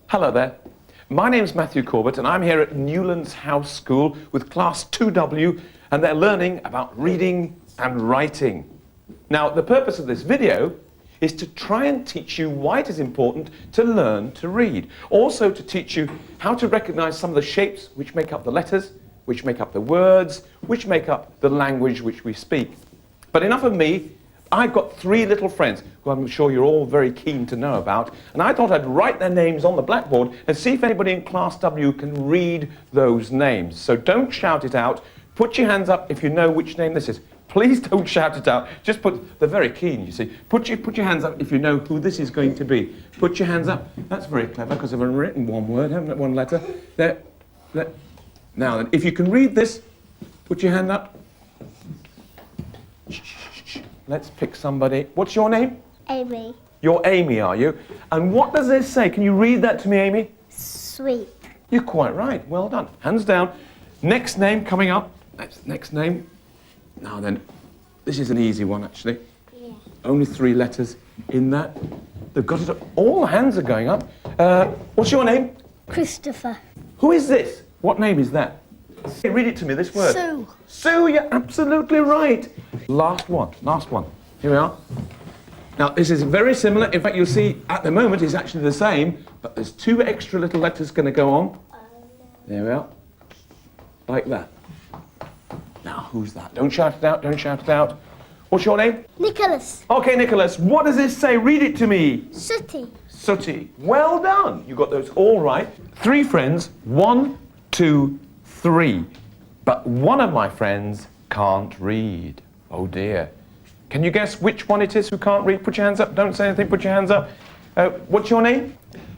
Hello there. My name's Matthew Corbett and I'm here at Newlands House School with Class 2W and they're learning about reading and writing. Now, the purpose of this video is to try and teach you why it is important to learn to read. Also to teach you how to recognise some of the shapes which make up the letters, which make up the words, which make up the language which we speak. But enough of me. I've got three little friends who I'm sure you're all very keen to know about, and I thought I'd write their names on the blackboard and see if anybody in Class W can read those names. So don't shout it out. Put your hands up if you know which name this is. Please don't shout it out. Just they're very keen, you see. Put your hands up if you know who this is going to be. Put your hands up. That's very clever because I've written one word, haven't I? One letter. There. Now then, if you can read this, put your hand up. Let's pick somebody. What's your name? Amy. You're Amy, are you? And what does this say? Can you read that to me, Amy? Sweep. You're quite right. Well done. Hands down. Next name coming up. That's the next name. Now then, this is an easy one, actually. Yeah. Only 3 letters in that. They've got it up. All the hands are going up. What's your name? Christopher. Who is this? What name is that? Hey, read it to me, this word. Sue. Sue, you're absolutely right. Last one. Here we are. Now, this is very similar. In fact, you'll see at the moment it's actually the same, but there's 2 extra little letters going to go on. There we are. Like that. Now, who's that? Don't shout it out, don't shout it out. What's your name? Nicholas. Okay, Nicholas, what does this say? Read it to me. Sooty. Sooty. Well done. You got those all right. 3 friends. 1, 2, 3. But one of my friends can't read. Oh dear. Can you guess which one it is who can't read? Put your hands up. Don't say anything. Put your hands up. What's your name?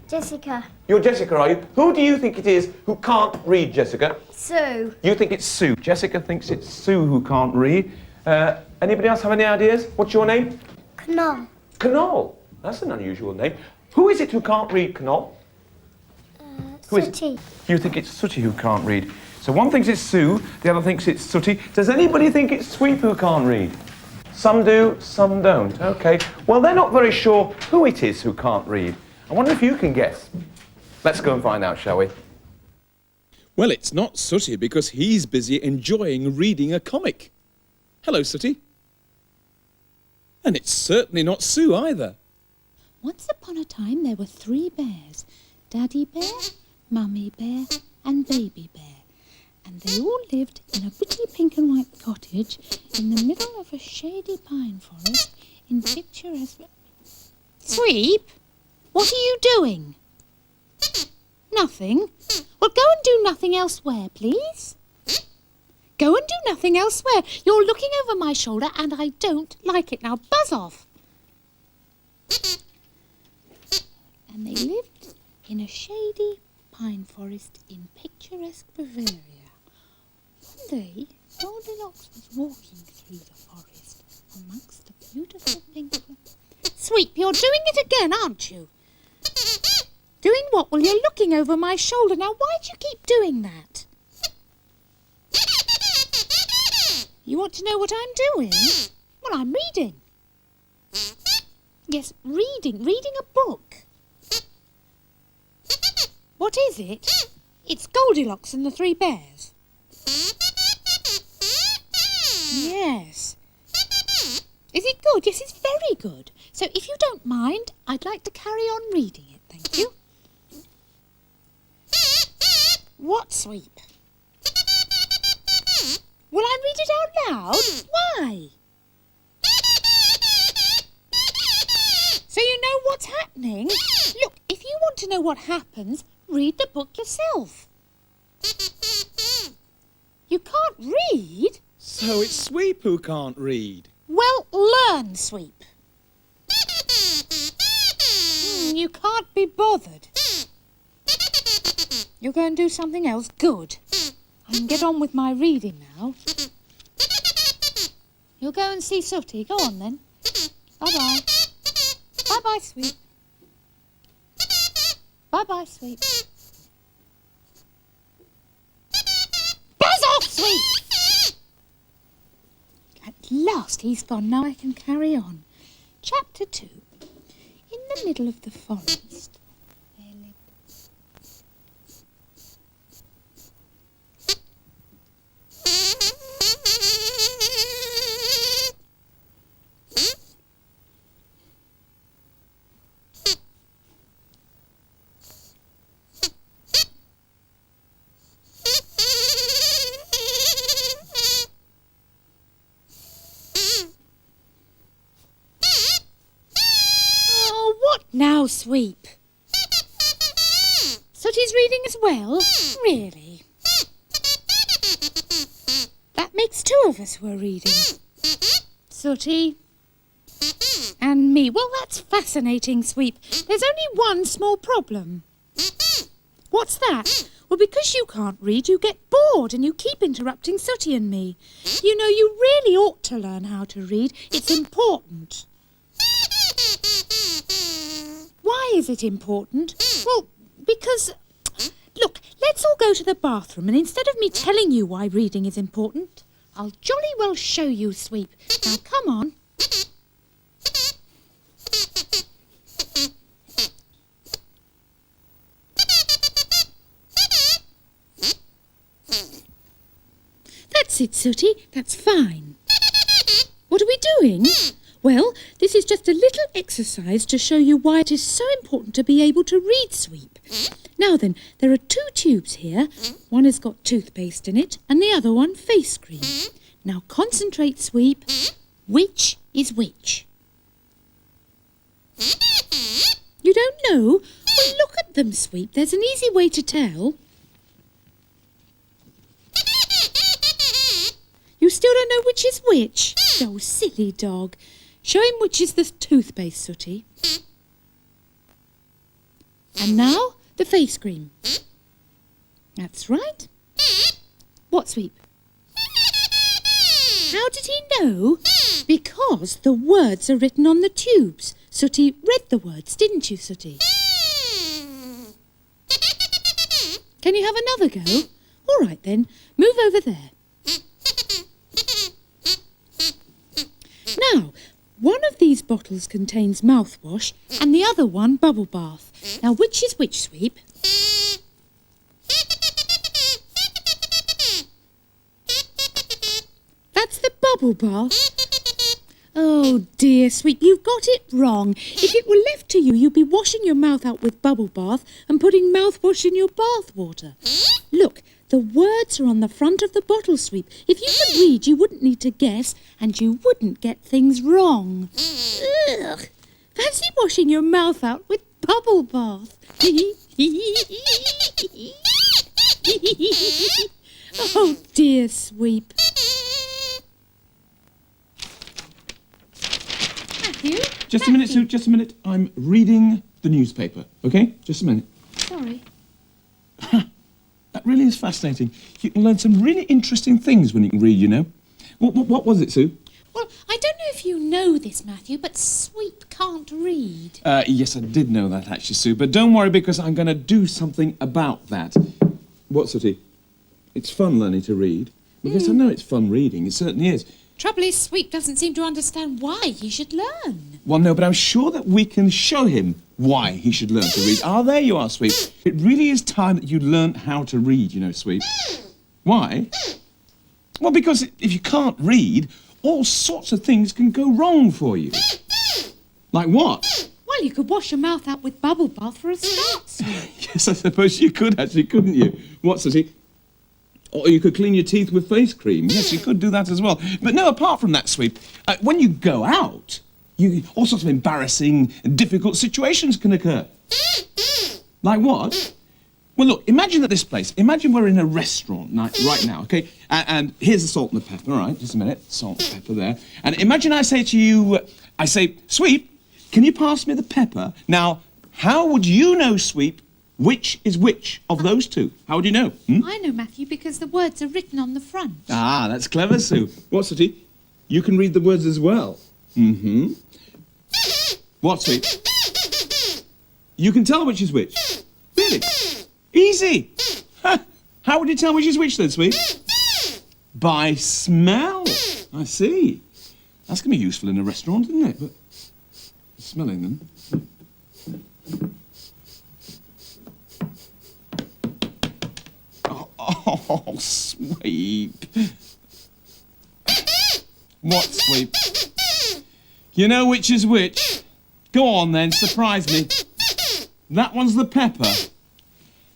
Jessica. You're Jessica, are you? Who do you think it is who can't read, Jessica? Sue. You think it's Sue. Jessica thinks it's Sue who can't read. Anybody else have any ideas? What's your name? Knoll. Knoll. That's an unusual name. Who is it who can't read, Knoll? Who is it? Sooty. You think it's Sooty who can't read. So one thinks it's Sue, the other thinks it's Sooty. Does anybody think it's Sweep who can't read? Some do, some don't. Okay. Well, they're not very sure who it is who can't read. I wonder if you can guess. Let's go and find out, shall we? Well, it's not Sooty because he's busy enjoying reading a comic. Hello, Sooty. And it's certainly not Sue either. Once upon a time there were 3 bears. Daddy Bear, Mummy Bear and Baby Bear. And they all lived in a pretty pink and white cottage in the middle of a shady pine forest in picturesque... Sweep? What are you doing? Nothing? Well, go and do nothing elsewhere, please. Go and do nothing elsewhere. You're looking over my shoulder and I don't like it. Now buzz off. And they lived in a shady pine forest in picturesque Bavaria. One day, Goldilocks was walking through the forest amongst the beautiful pink... Sweep, you're doing it again, aren't you? Doing what? Well, you're looking over my shoulder. Now, why do you keep doing that? You want to know what I'm doing? Well, I'm reading. Yes, reading a book. What is it? It's Goldilocks and the 3 bears. Yes. Is it good? Yes, it's very good. So if you don't mind, I'd like to carry on reading it, thank you. What, Sweep? Will I read it out loud? Why? So you know what's happening? Look, if you want to know what happens, read the book yourself. You can't read? So it's Sweep who can't read. Well, learn, Sweep. You can't be bothered. You'll go and do something else? Good. I can get on with my reading now. You'll go and see Sooty. Go on then. Bye-bye. Bye-bye, Sweep. Bye-bye, Sweep. Buzz off, Sweep! At last he's gone. Now I can carry on. Chapter 2. In the middle of the forest, there lived Not now, Sweep. Sooty's reading as well? Really? That makes two of us who are reading. Sooty and me. Well, that's fascinating, Sweep. There's only one small problem. What's that? Well, because you can't read, you get bored and you keep interrupting Sooty and me. You know, you really ought to learn how to read. It's important. Why is it important? Well, because... Look, let's all go to the bathroom, and instead of me telling you why reading is important, I'll jolly well show you, Sweep. Now, come on. That's it, Sooty. That's fine. What are we doing? Well, this is just a little exercise to show you why it is so important to be able to read, Sweep. Now then, there are two tubes here. One has got toothpaste in it and the other one face cream. Now concentrate, Sweep. Which is which? You don't know? Well, look at them, Sweep. There's an easy way to tell. You still don't know which is which? Oh, silly dog. Show him which is the toothpaste, Sooty. And now, the face cream. That's right. What, Sweep? How did he know? Because the words are written on the tubes. Sooty read the words, didn't you, Sooty? Can you have another go? All right, then. Move over there. Now, one of these bottles contains mouthwash and the other one bubble bath. Now, which is which, Sweep? That's the bubble bath. Oh, dear, Sweep, you've got it wrong. If it were left to you, you'd be washing your mouth out with bubble bath and putting mouthwash in your bath water. Look, the words are on the front of the bottle, Sweep. If you could read, you wouldn't need to guess, and you wouldn't get things wrong. Ugh! Fancy washing your mouth out with bubble bath. Oh, dear, Sweep. Matthew? Just a minute, Sue, just a minute. I'm reading the newspaper, okay? Just a minute. Sorry. That really is fascinating. You can learn some really interesting things when you can read, you know. What was it, Sue? Well, I don't know if you know this, Matthew, but Sweep can't read. Yes, I did know that, actually, Sue. But don't worry, because I'm going to do something about that. What, Sooty? It's fun learning to read. Because I know it's fun reading. It certainly is. Trouble is, Sweep doesn't seem to understand why he should learn. Well, no, but I'm sure that we can show him why he should learn to read. Ah, there you are, Sweep. It really is time that you learnt how to read, you know, Sweep. Why? Well, because if you can't read, all sorts of things can go wrong for you. Like what? Well, you could wash your mouth out with bubble bath for a start, Sweep. Yes, I suppose you could, actually, couldn't you? What, Sooty? Or you could clean your teeth with face cream. Yes, you could do that as well. But no, apart from that, Sweep, when you go out, all sorts of embarrassing, difficult situations can occur. Like what? Well, look, imagine at this place. Imagine we're in a restaurant right now, okay? And here's the salt and the pepper, all right? Just a minute. Salt and pepper there. And imagine I say to you, Sweep, can you pass me the pepper? Now, how would you know, Sweep, which is which of those two? How would you know? I know, Matthew, because the words are written on the front. Ah, that's clever, Sue. What, Sooty? You can read the words as well. Mm-hmm. What, Sweep? You can tell which is which. Really? Easy. How would you tell which is which then, Sweep? By smell. I see. That's going to be useful in a restaurant, isn't it? But smelling them. Oh, Sweep. What, Sweep? You know which is which? Go on then, surprise me. That one's the pepper.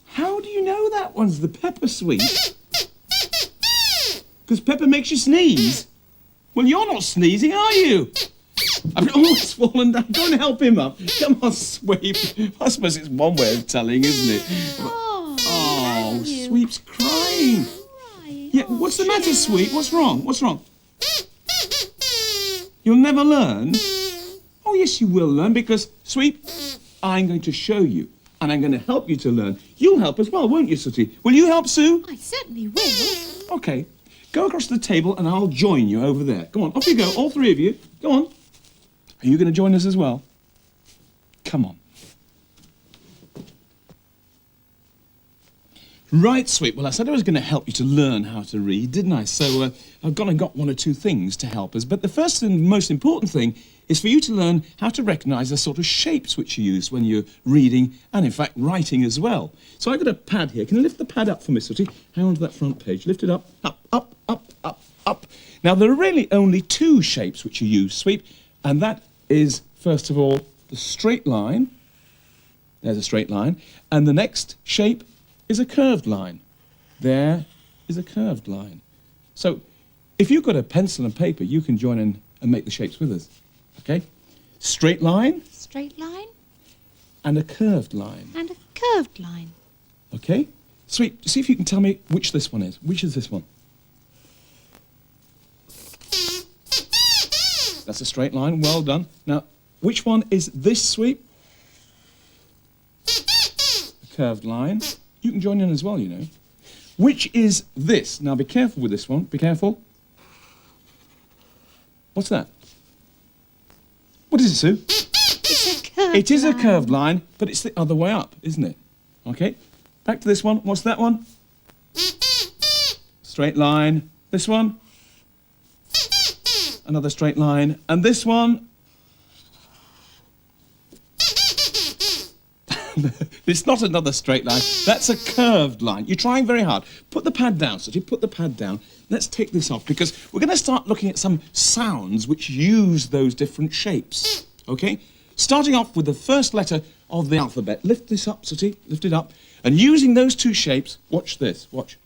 How do you know that one's the pepper, Sweep? Because pepper makes you sneeze. Well, you're not sneezing, are you? Oh, it's fallen down. Go and help him up. Come on, Sweep. I suppose it's one way of telling, isn't it? Oh, Sweep's crying. Yeah, what's the matter, Sweep? What's wrong? What's wrong? You'll never learn? Oh, yes, you will learn because, Sweep, I'm going to show you and I'm going to help you to learn. You'll help as well, won't you, Sooty? Will you help, Sue? I certainly will. OK. Go across the table and I'll join you over there. Go on, off you go, all three of you. Go on. Are you going to join us as well? Come on. Right, Sweet. Well, I said I was going to help you to learn how to read, didn't I? So I've gone and got one or two things to help us. But the first and most important thing is for you to learn how to recognise the sort of shapes which you use when you're reading and, in fact, writing as well. So I've got a pad here. Can you lift the pad up for me, Sooty? Hang on to that front page. Lift it up, up, up, up, up, up. Now, there are really only two shapes which you use, Sweep, and that is, first of all, the straight line. There's a straight line. And the next shape is a curved line. There is a curved line. So if you've got a pencil and paper, you can join in and make the shapes with us. OK? Straight line. Straight line. And a curved line. And a curved line. OK? Sweet. See if you can tell me which this one is. Which is this one? That's a straight line. Well done. Now, which one is this, Sweep? A curved line. You can join in as well, you know. Which is this? Now, be careful with this one. Be careful. What's that? What is it, Sue? It's a curved It is a line. curved line, but it's the other way up, isn't it? OK. Back to this one. What's that one? Straight line. This one? Another straight line. And this one? It's not another straight line. That's a curved line. You're trying very hard. Put the pad down, Sooty. Put the pad down. Let's take this off because we're going to start looking at some sounds which use those different shapes. OK? Starting off with the first letter of the alphabet. Lift this up, Sooty. Lift it up. And using those two shapes, watch this. Watch.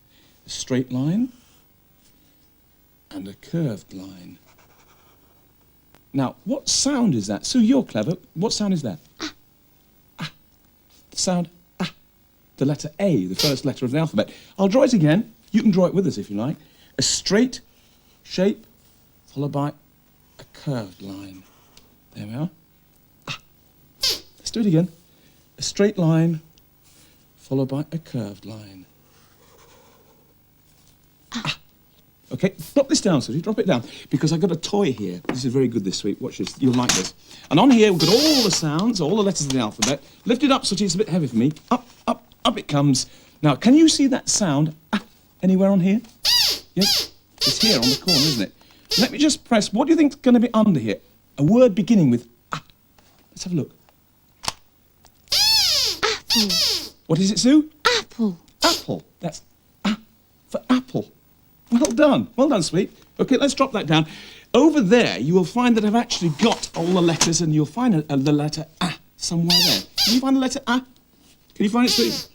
A straight line and a curved line. Now, what sound is that? Sue, you're clever. What sound is that? Sound ah, the letter A, the first letter of the alphabet. I'll draw it again. You can draw it with us if you like. A straight shape followed by a curved line. There we are. Ah. Let's do it again. A straight line followed by a curved line. Ah. Okay, drop this down, Sooty. Drop it down. Because I've got a toy here. This is very good this week. Watch this. You'll like this. And on here, we've got all the sounds, all the letters of the alphabet. Lift it up, Sooty. It's a bit heavy for me. Up, up, up it comes. Now, can you see that sound anywhere on here? Yes? It's here on the corner, isn't it? Let me just press. What do you think's going to be under here? A word beginning with ah. Let's have a look. Apple. What is it, Sue? Apple. Apple. That's ah for apple. Well done, Sweet. OK, let's drop that down. Over there, you will find that I've actually got all the letters, and you'll find the letter A somewhere there. Can you find the letter A? Can you find it, Sweet?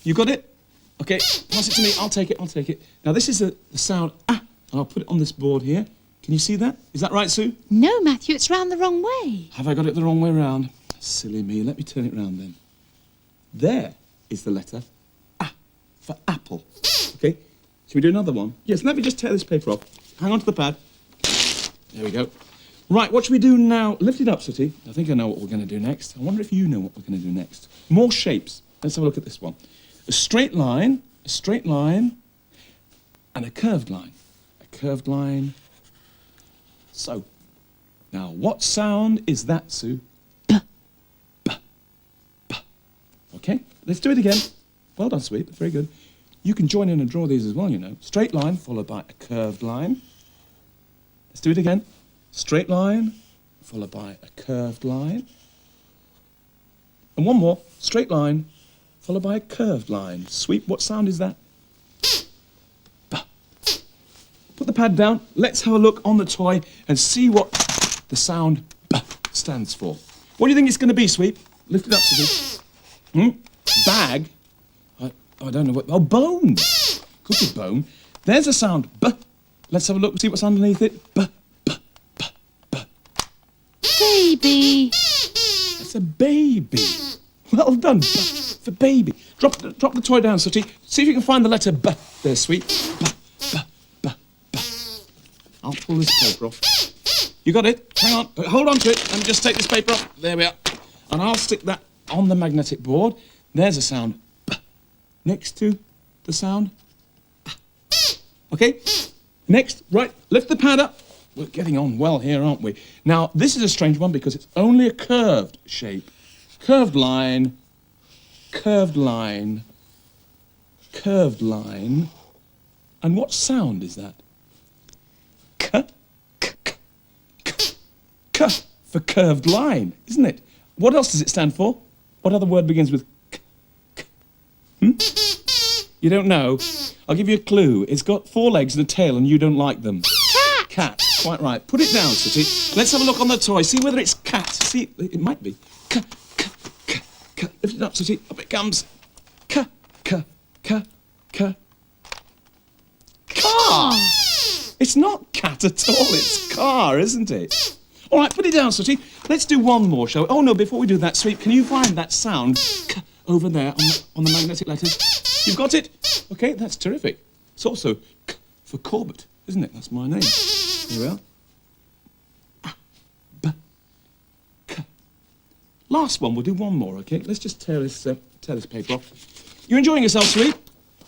You got it? OK, pass it to me. I'll take it. Now, this is the sound A. I'll put it on this board here. Can you see that? Is that right, Sue? No, Matthew, it's round the wrong way. Have I got it the wrong way round? Silly me. Let me turn it round then. There is the letter A for apple. OK, shall we do another one? Yes, let me just tear this paper off. Hang on to the pad. There we go. Right, what should we do now? Lift it up, Sooty. I think I know what we're going to do next. I wonder if you know what we're going to do next. More shapes. Let's have a look at this one. A straight line, and a curved line. A curved line. So, now what sound is that, Sue? B. B. B. OK, let's do it again. Well done, Sweet. Very good. You can join in and draw these as well, you know. Straight line followed by a curved line. Let's do it again. Straight line followed by a curved line. And one more. Straight line followed by a curved line. Sweet, what sound is that? B. Put the pad down. Let's have a look on the toy and see what the sound B stands for. What do you think it's going to be, Sweet? Lift it up, Sweet. Bag. I don't know what... Oh, bone! Could be bone. There's a sound, B. Let's have a look and see what's underneath it. B, B. It's a baby. Well done. B for baby. Drop the toy down, Sooty. See if you can find the letter B there, sweet. B, B, B, B. I'll pull this paper off. You got it? Hang on. Hold on to it. Let me just take this paper off. There we are. And I'll stick that on the magnetic board. There's a sound B next to the sound B. Okay? Next, right, lift the pad up. We're getting on well here, aren't we? Now, this is a strange one because it's only a curved shape. Curved line, curved line, curved line. And what sound is that? K, k, k, k, k for curved line, isn't it? What else does it stand for? What other word begins with k, k? You don't know? I'll give you a clue. It's got 4 legs and a tail and you don't like them. Cat. Quite right. Put it down, Sooty. Let's have a look on the toy. See whether it's cat. See, it might be. K, k, k, k. Lift it up, Sooty. Up it comes. K, k, k, k. Car! It's not cat at all. It's car, isn't it? All right, put it down, Sooty. Let's do one more, shall we? Oh, no, before we do that, Sweep, can you find that sound K over there on the magnetic letters? You've got it? OK, that's terrific. It's also K for Corbett, isn't it? That's my name. Here we are. A, B, K. Last one, we'll do one more, OK? Let's just tear this paper off. You enjoying yourself, Sweep?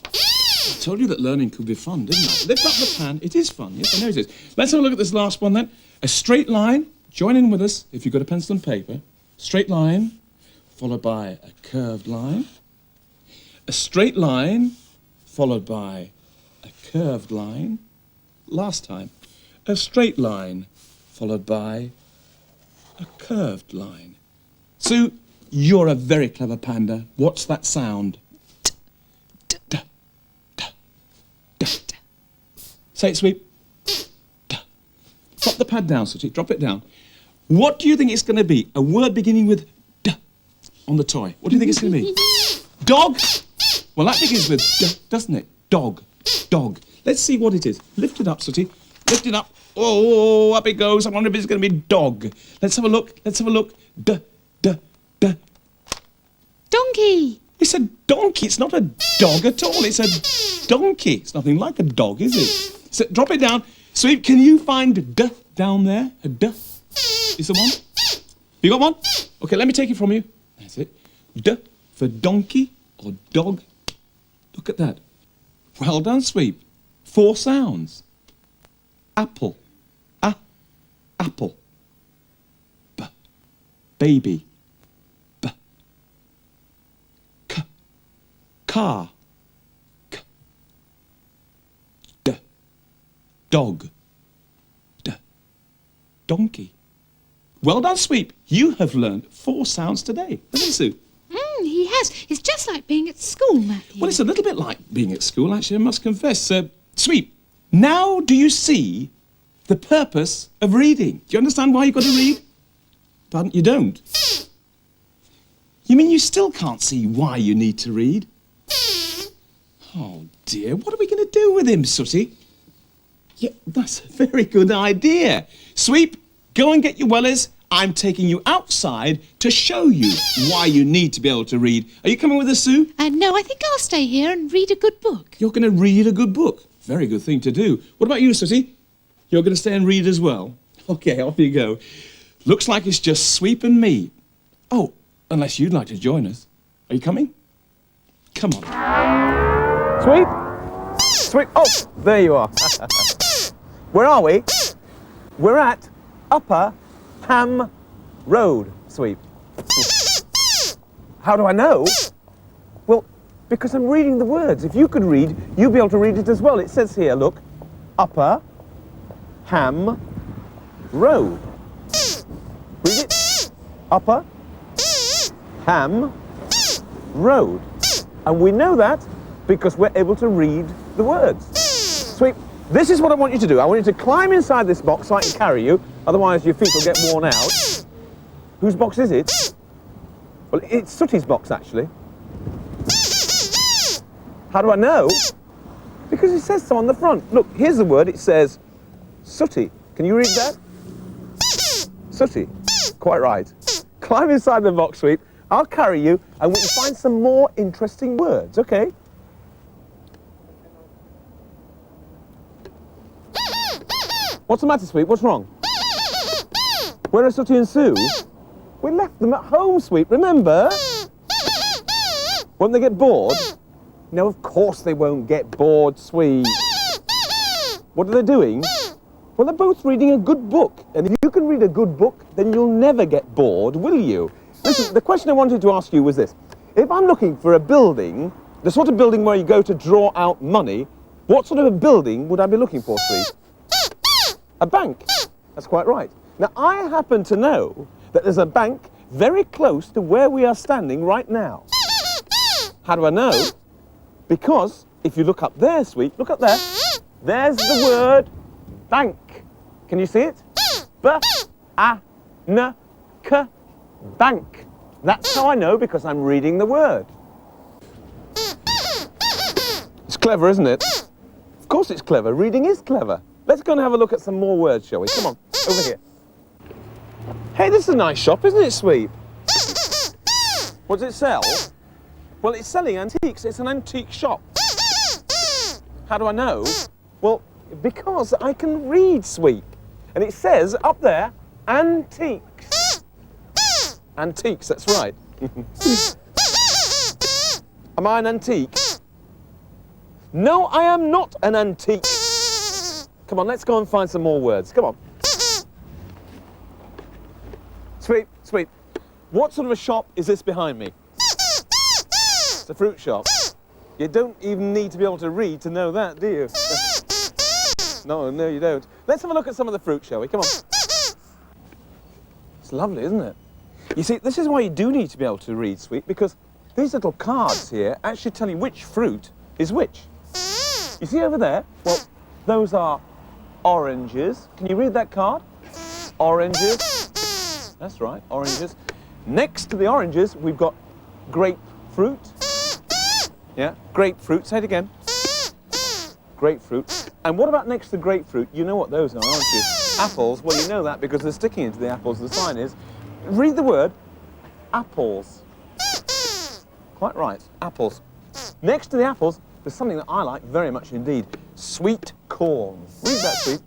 I told you that learning could be fun, didn't I? Lift up the pan. It is fun, yes, I know it is. Let's have a look at this last one, then. A straight line. Join in with us if you've got a pencil and paper. Straight line, followed by a curved line. A straight line, followed by a curved line. Last time. A straight line, followed by a curved line. Sue, you're a very clever panda. What's that sound? D, d, d, d, d. Say it, Sweep. D. Drop the pad down, Sooty. Drop it down. What do you think it's going to be? A word beginning with D on the toy. What do you think it's going to be? Dog? Well, that begins with D, doesn't it? Dog. Dog. Let's see what it is. Lift it up, Sooty. Lift it up. Oh, up it goes. I wonder if it's going to be dog. Let's have a look. Let's have a look. D, D, D. Donkey. It's a donkey. It's not a dog at all. It's a donkey. It's nothing like a dog, is it? So drop it down. Sweep, can you find D down there? A D? Is there one? You got one? OK, let me take it from you. That's it. D for donkey or dog. Look at that. Well done, Sweep. 4 sounds. Apple. A. Apple. B. Baby. B. K. Car. K. D. Dog. D. Donkey. Well done, Sweep. You have learned 4 sounds today, haven't you, Sue? He has. It's just like being at school, Matthew. Well, it's a little bit like being at school, actually, I must confess. Sweep, now do you see the purpose of reading? Do you understand why you've got to read? Pardon? You don't? You mean you still can't see why you need to read? Oh, dear. What are we going to do with him, Sooty? Yeah, that's a very good idea. Sweep, go and get your wellies. I'm taking you outside to show you why you need to be able to read. Are you coming with us, Sue? No, I think I'll stay here and read a good book. You're going to read a good book. Very good thing to do. What about you, Sooty? You're going to stay and read as well? OK, off you go. Looks like it's just Sweep and me. Oh, unless you'd like to join us. Are you coming? Come on. Sweep? Sweep. Oh, there you are. Where are we? We're at Upper Ham Road, Sweep. How do I know? Well, because I'm reading the words. If you could read, you'd be able to read it as well. It says here, look, Upper Ham Road. Read it. Upper Ham Road. And we know that because we're able to read the words. Sweep, this is what I want you to do. I want you to climb inside this box so I can carry you, otherwise your feet will get worn out. Whose box is it? Well, it's Sooty's box, actually. How do I know? Because it says so on the front. Look, here's the word. It says Sooty. Can you read that? Sooty. Quite right. climb inside the box, Sweet. I'll carry you and we can find some more interesting words, okay? What's the matter, Sweet? What's wrong? Where are Sooty and Sue? We left them at home, Sweet, remember? Won't they get bored? No, of course they won't get bored, Sweet. What are they doing? Well, they're both reading a good book. And if you can read a good book, then you'll never get bored, will you? Listen, the question I wanted to ask you was this. If I'm looking for a building, the sort of building where you go to draw out money, what sort of a building would I be looking for, Sweet? A bank. That's quite right. Now, I happen to know that there's a bank very close to where we are standing right now. How do I know? Because if you look up there, Sweet, look up there. There's the word bank. Can you see it? B-A-N-K, bank. That's how I know, because I'm reading the word. It's clever, isn't it? Of course it's clever. Reading is clever. Let's go and have a look at some more words, shall we? Come on, over here. Hey, this is a nice shop, isn't it, Sweet? What does it sell? Well, it's selling antiques. It's an antique shop. How do I know? Well, because I can read, Sweet. And it says up there, antiques. Antiques, that's right. Am I an antique? No, I am not an antique. Come on, let's go and find some more words. Come on. Sweet, Sweet. What sort of a shop is this behind me? It's a fruit shop. You don't even need to be able to read to know that, do you? No, you don't. Let's have a look at some of the fruit, shall we? Come on. It's lovely, isn't it? You see, this is why you do need to be able to read, Sweet, because these little cards here actually tell you which fruit is which. You see over there? Well, those are oranges. Can you read that card? Oranges. That's right, oranges. Next to the oranges, we've got grapefruit. Yeah, grapefruit. Say it again. Grapefruit. And what about next to grapefruit? You know what those are, aren't you? Apples. Well, you know that because they're sticking into the apples. The sign is. Read the word. Apples. Quite right. Apples. Next to the apples, there's something that I like very much indeed. Sweet corn. Read that, Sweet.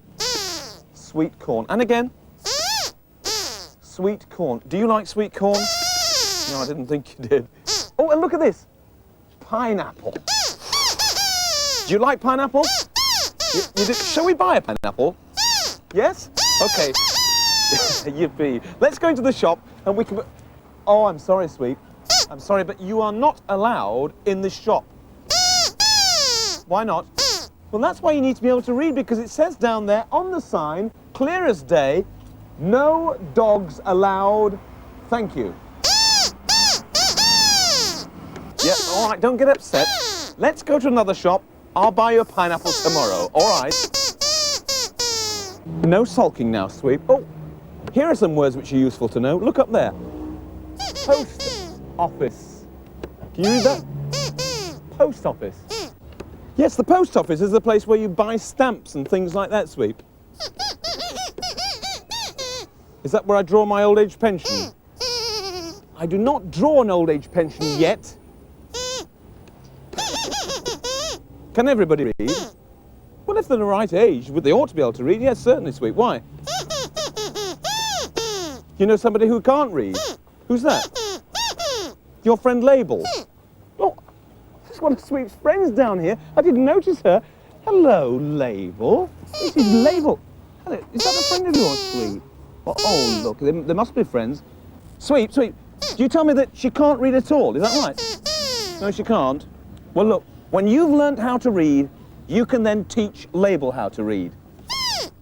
Sweet corn. And again. Sweet corn. Do you like sweet corn? No, I didn't think you did. Oh, and look at this. Pineapple. Do you like pineapple? You do. Shall we buy a pineapple? Yes? Okay. Yippee. Let's go into the shop and we can... Oh, I'm sorry, Sweet. I'm sorry, but you are not allowed in the shop. Why not? Well, that's why you need to be able to read, because it says down there on the sign, clear as day, no dogs allowed, thank you. Yeah, all right, don't get upset. Let's go to another shop. I'll buy you a pineapple tomorrow, all right? No sulking now, Sweet. Oh, here are some words which are useful to know. Look up there. Post office. Can you read that? Post office. Yes, the post office is the place where you buy stamps and things like that, Sweet. Is that where I draw my old age pension? I do not draw an old age pension yet. Can everybody read? Well, if they're the right age, they ought to be able to read. Yes, certainly, Sweet. Why? You know somebody who can't read? Who's that? Your friend Label. Oh, this is one of Sweet's friends down here. I didn't notice her. Hello, Label. This is Label. Hello. Is that a friend of yours, Sweet? Oh, look, they must be friends. Sweet, do you tell me that she can't read at all? Is that right? No, she can't. Well, look, when you've learnt how to read, you can then teach Label how to read.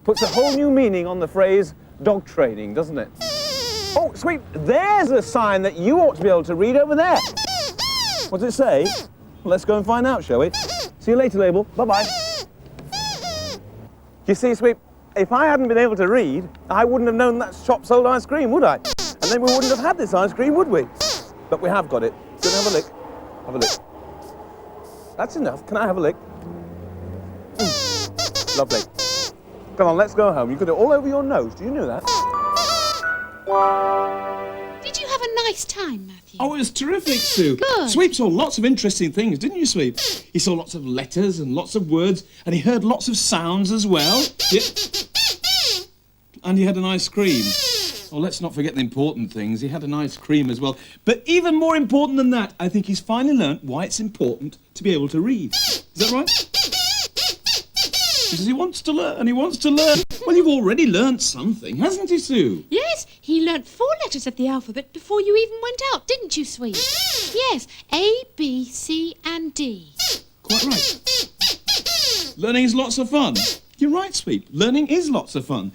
Puts a whole new meaning on the phrase dog training, doesn't it? Oh, Sweet, there's a sign that you ought to be able to read over there. What does it say? Well, let's go and find out, shall we? See you later, Label. Bye-bye. You see, Sweet, if I hadn't been able to read, I wouldn't have known that shop sold ice cream, would I? And then we wouldn't have had this ice cream, would we? But we have got it. Go and have a lick. Have a lick. That's enough. Can I have a lick? Lovely. Come on, let's go home. You've got it all over your nose. Do you know that? Did you a nice time, Matthew? Oh, it was terrific, Sue. Good. Sweep saw lots of interesting things, didn't you, Sweep? He saw lots of letters and lots of words, and he heard lots of sounds as well. Yep. And he had an ice cream. Oh, let's not forget the important things. He had an ice cream as well. But even more important than that, I think he's finally learnt why it's important to be able to read. Is that right? Because he wants to learn, he wants to learn. Well, you've already learnt something, hasn't he, Sue? Yes, he learnt 4 letters of the alphabet before you even went out, didn't you, Sweet? Yes, A, B, C and D. Quite right. Learning is lots of fun. You're right, Sweep. Learning is lots of fun.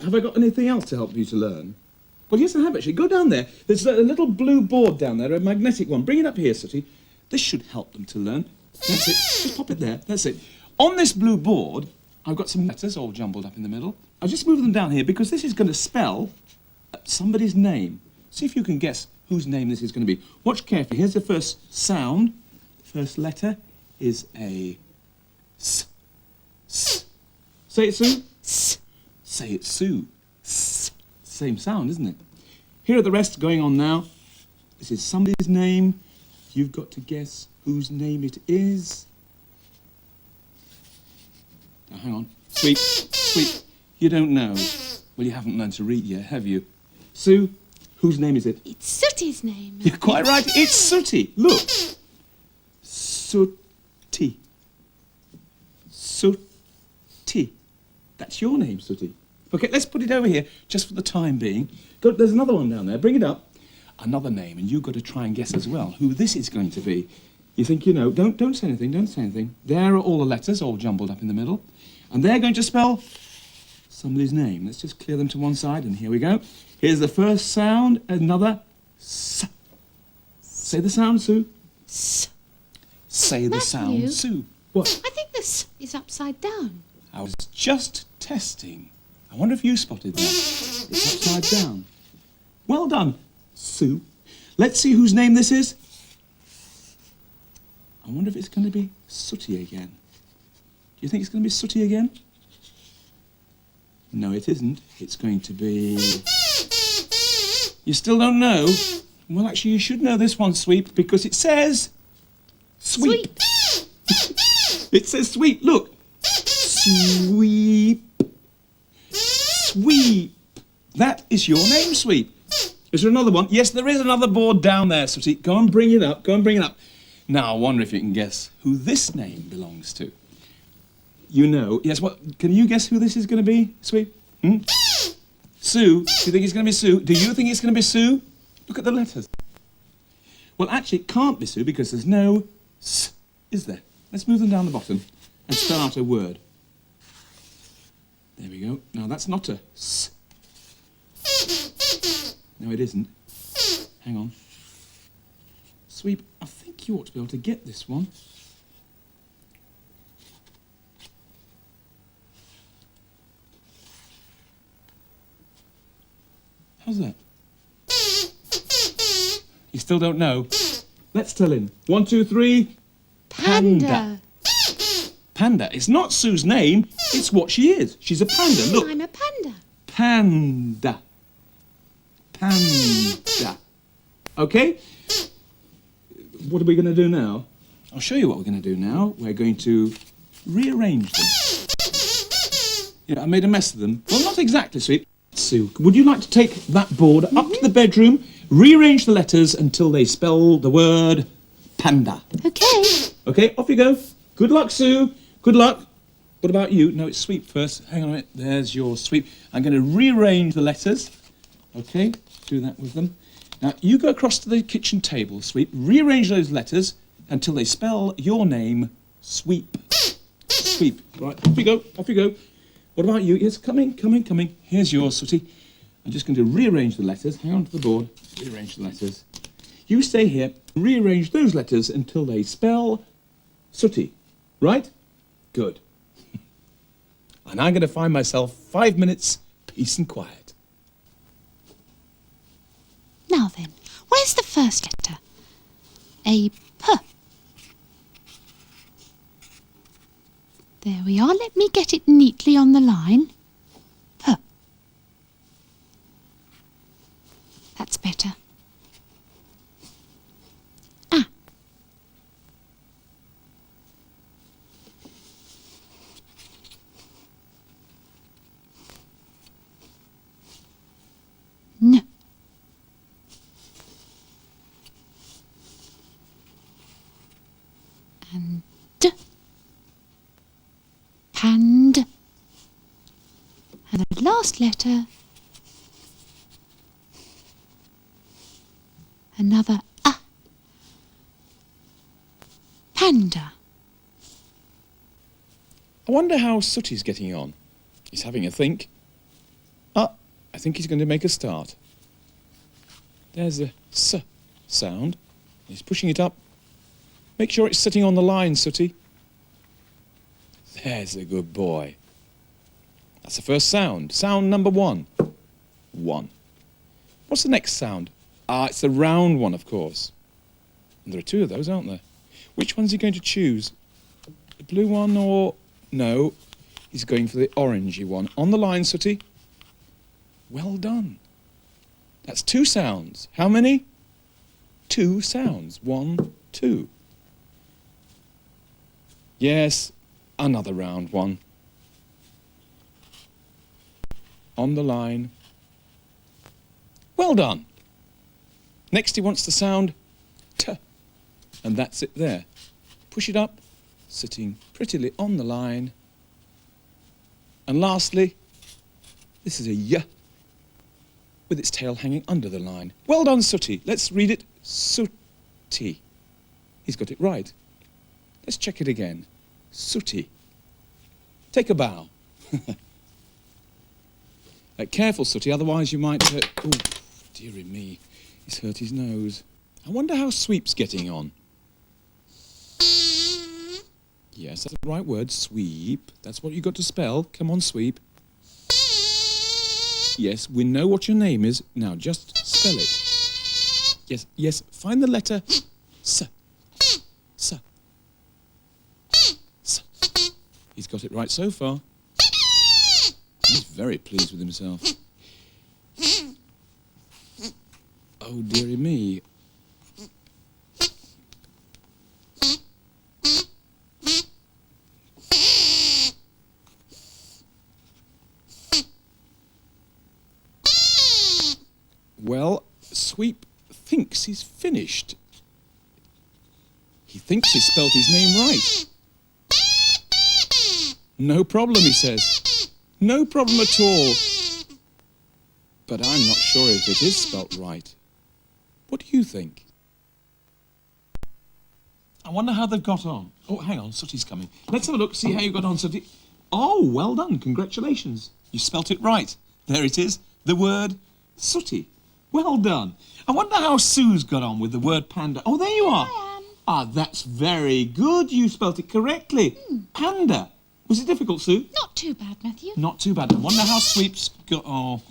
Have I got anything else to help you to learn? Well, yes, I have, actually. Go down there. There's a little blue board down there, a magnetic one. Bring it up here, Sooty. This should help them to learn. That's it. Just pop it there. That's it. On this blue board, I've got some letters all jumbled up in the middle. I'll just move them down here because this is going to spell somebody's name. See if you can guess whose name this is going to be. Watch carefully. Here's the first sound. The first letter is a S. S. Say it, Sue. S. Say it, Sue. S. Same sound, isn't it? Here are the rest going on now. This is somebody's name. You've got to guess whose name it is. Now, hang on. Sweep, Sweep, you don't know. Well, you haven't learned to read yet, have you? Sue, whose name is it? It's Sooty's name. You're quite right. It's Sooty. Look. Sooty. Sooty. That's your name, Sooty. Okay, let's put it over here, just for the time being. There's another one down there. Bring it up. Another name, and you've got to try and guess as well who this is going to be. You think you know. Don't say anything. Don't say anything. There are all the letters, all jumbled up in the middle. And they're going to spell somebody's name. Let's just clear them to one side, and here we go. Here's the first sound, another S. Say the sound, Sue. S. Say the Matthew? sound, Sue. What? I think the S is upside down. I was just testing. I wonder if you spotted that. It's upside down. Well done, Sue. Let's see whose name this is. I wonder if it's going to be Sooty again. Do you think it's going to be Sooty again? No, it isn't. It's going to be... You still don't know? Well, actually, you should know this one, Sweep, because it says... Sweep. It says sweep. Look. Sweep. Sweep. That is your name, Sweep. Is there another one? Yes, there is another board down there, Sooty. Go and bring it up. Go and bring it up. Now, I wonder if you can guess who this name belongs to. You know. Yes, what? Can you guess who this is going to be, Sweep? Sue. Do you think it's going to be Sue? Do you think it's going to be Sue? Look at the letters. Well, actually, it can't be Sue because there's no S, is there? Let's move them down the bottom and spell out a word. There we go. Now, that's not a S. No, it isn't. Hang on. Sweep, I think you ought to be able to get this one. How's that? You still don't know? Let's tell him. 1, 2, 3. Panda. Panda. It's not Sue's name. It's what she is. She's a panda. Look. I'm a panda. Panda. Panda. Okay? What are we going to do now? I'll show you what we're going to do now. We're going to rearrange them. Yeah, I made a mess of them. Well, not exactly, Sweet. Sue, would you like to take that board up to the bedroom, rearrange the letters until they spell the word panda? Okay. Okay, off you go. Good luck, Sue. Good luck. What about you? No, it's Sweep first. Hang on a minute. There's your Sweep. I'm going to rearrange the letters. Okay, do that with them. Now, you go across to the kitchen table, Sweep. Rearrange those letters until they spell your name, Sweep. Sweep. Right, off you go. Off you go. What about you? Yes, coming. Here's yours, Sooty. I'm just going to rearrange the letters. Hang on to the board. Rearrange the letters. You stay here. Rearrange those letters until they spell Sooty. Right? Good. And I'm going to find myself 5 minutes peace and quiet. Now then, where's the first letter? A P. There we are. Let me get it neatly on the line. P. That's better. last letter, another A. Panda. I wonder how Sooty's getting on. He's having a think. Ah, I think he's going to make a start. There's a S sound. He's pushing it up. Make sure it's sitting on the line, Sooty. There's a good boy. That's the first sound. Sound number 1. 1. What's the next sound? Ah, it's the round one, of course. And there are 2 of those, aren't there? Which one's he going to choose? The blue one or... No, he's going for the orangey one. On the line, Sooty. Well done. That's 2 sounds. How many? 2 sounds. 1, 2. Yes, another round one. On the line. Well done. Next he wants the sound T. And that's it there. Push it up, sitting prettily on the line. And lastly, this is a Y with its tail hanging under the line. Well done, Sooty. Let's read it. Sooty. He's got it right. Let's check it again. Sooty. Take a bow. Careful, Sooty, otherwise you might hurt... Oh, dearie me. He's hurt his nose. I wonder how Sweep's getting on. Yes, that's the right word, sweep. That's what you got to spell. Come on, Sweep. Yes, we know what your name is. Now, just spell it. Yes, yes, find the letter S. S. S. He's got it right so far. He's very pleased with himself. Oh, dearie me. Well, Sweep thinks he's finished. He thinks he spelt his name right. No problem, he says. No problem at all. But I'm not sure if it is spelt right. What do you think? I wonder how they've got on. Oh, hang on, Sooty's coming. Let's have a look, see how you got on, Sooty. Oh, well done, congratulations. You spelt it right. There it is, the word Sooty. Well done. I wonder how Sue's got on with the word panda. Oh, there you are. I am. Ah, that's very good. You spelt it correctly. Panda. Was it difficult, Sue? Not too bad, Matthew. Not too bad. I wonder how Sweep's got... Oh,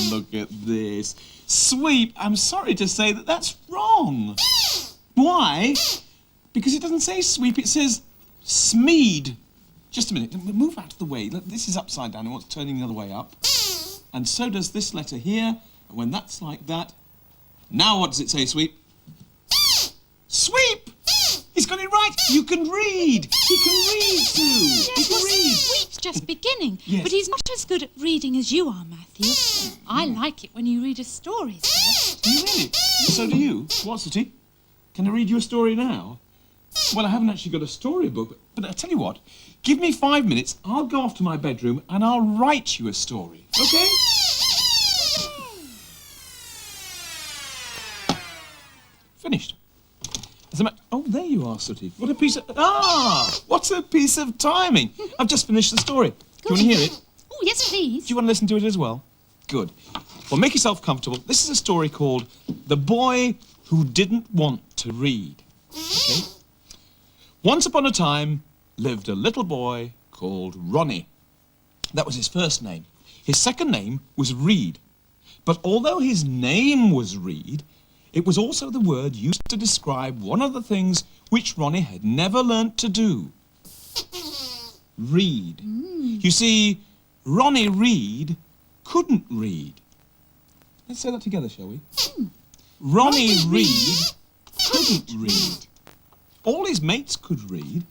look at this. Sweep, I'm sorry to say that that's wrong. Why? Because it doesn't say Sweep, it says Smeed. Just a minute. Move out of the way. Look, this is upside down. I want it turning the other way up. And so does this letter here. And when that's like that... Now what does it say, Sweep? Sweep! He's got it right. You can read. He can read, Sue. Yes, He can well, read. Sweep's just beginning, Yes. but he's not as good at reading as you are, Matthew. I like it when you read us stories first. Do you really? So do you. What, Sooty? Can I read you a story now? Well, I haven't actually got a storybook, but I'll tell you what. Give me 5 minutes, I'll go off to my bedroom and I'll write you a story, okay? Finished. Oh, there you are, Sooty. What a piece of... Ah! What a piece of timing. I've just finished the story. Do you want to hear it? Oh, yes, please. Do you want to listen to it as well? Good. Well, make yourself comfortable. This is a story called The Boy Who Didn't Want to Read. Okay? Once upon a time lived a little boy called Ronnie. That was his first name. His second name was Reed. But although his name was Reed, it was also the word used to describe one of the things which Ronnie had never learnt to do. Read. You see, Ronnie Reed couldn't read. Let's say that together, shall we? Ronnie Reed couldn't read. All his mates could read.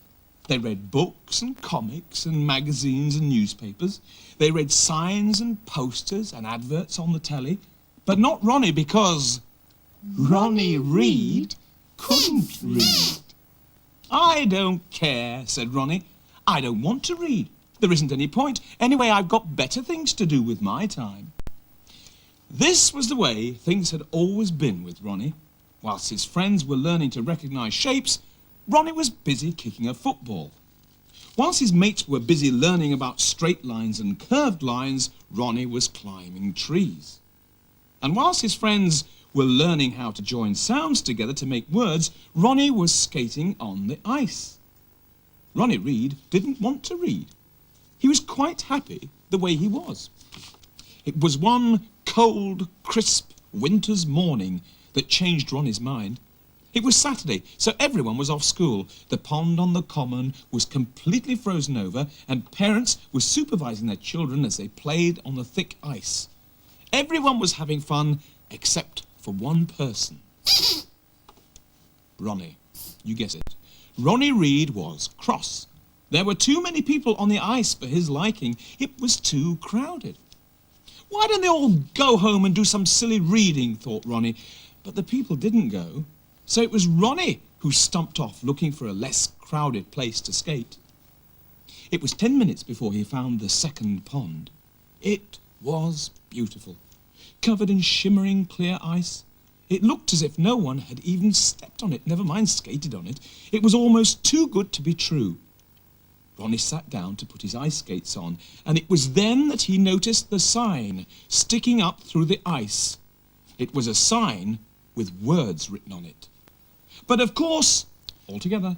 They read books and comics and magazines and newspapers. They read signs and posters and adverts on the telly. But not Ronnie, because Ronnie Reed couldn't read. I don't care, said Ronnie. I don't want to read. There isn't any point. Anyway, I've got better things to do with my time. This was the way things had always been with Ronnie. Whilst his friends were learning to recognise shapes, Ronnie was busy kicking a football. Whilst his mates were busy learning about straight lines and curved lines, Ronnie was climbing trees. And whilst his friends were learning how to join sounds together to make words, Ronnie was skating on the ice. Ronnie Reed didn't want to read. He was quite happy the way he was. It was one cold, crisp winter's morning that changed Ronnie's mind. It was Saturday, so everyone was off school. The pond on the common was completely frozen over, and parents were supervising their children as they played on the thick ice. Everyone was having fun, except for one person. Ronnie. You guess it. Ronnie Reed was cross. There were too many people on the ice for his liking. It was too crowded. Why don't they all go home and do some silly reading, thought Ronnie. But the people didn't go. So it was Ronnie who stumped off looking for a less crowded place to skate. It was 10 minutes before he found the second pond. It was beautiful, covered in shimmering clear ice. It looked as if no one had even stepped on it, never mind skated on it. It was almost too good to be true. Ronnie sat down to put his ice skates on, and it was then that he noticed the sign sticking up through the ice. It was a sign with words written on it. But of course, altogether,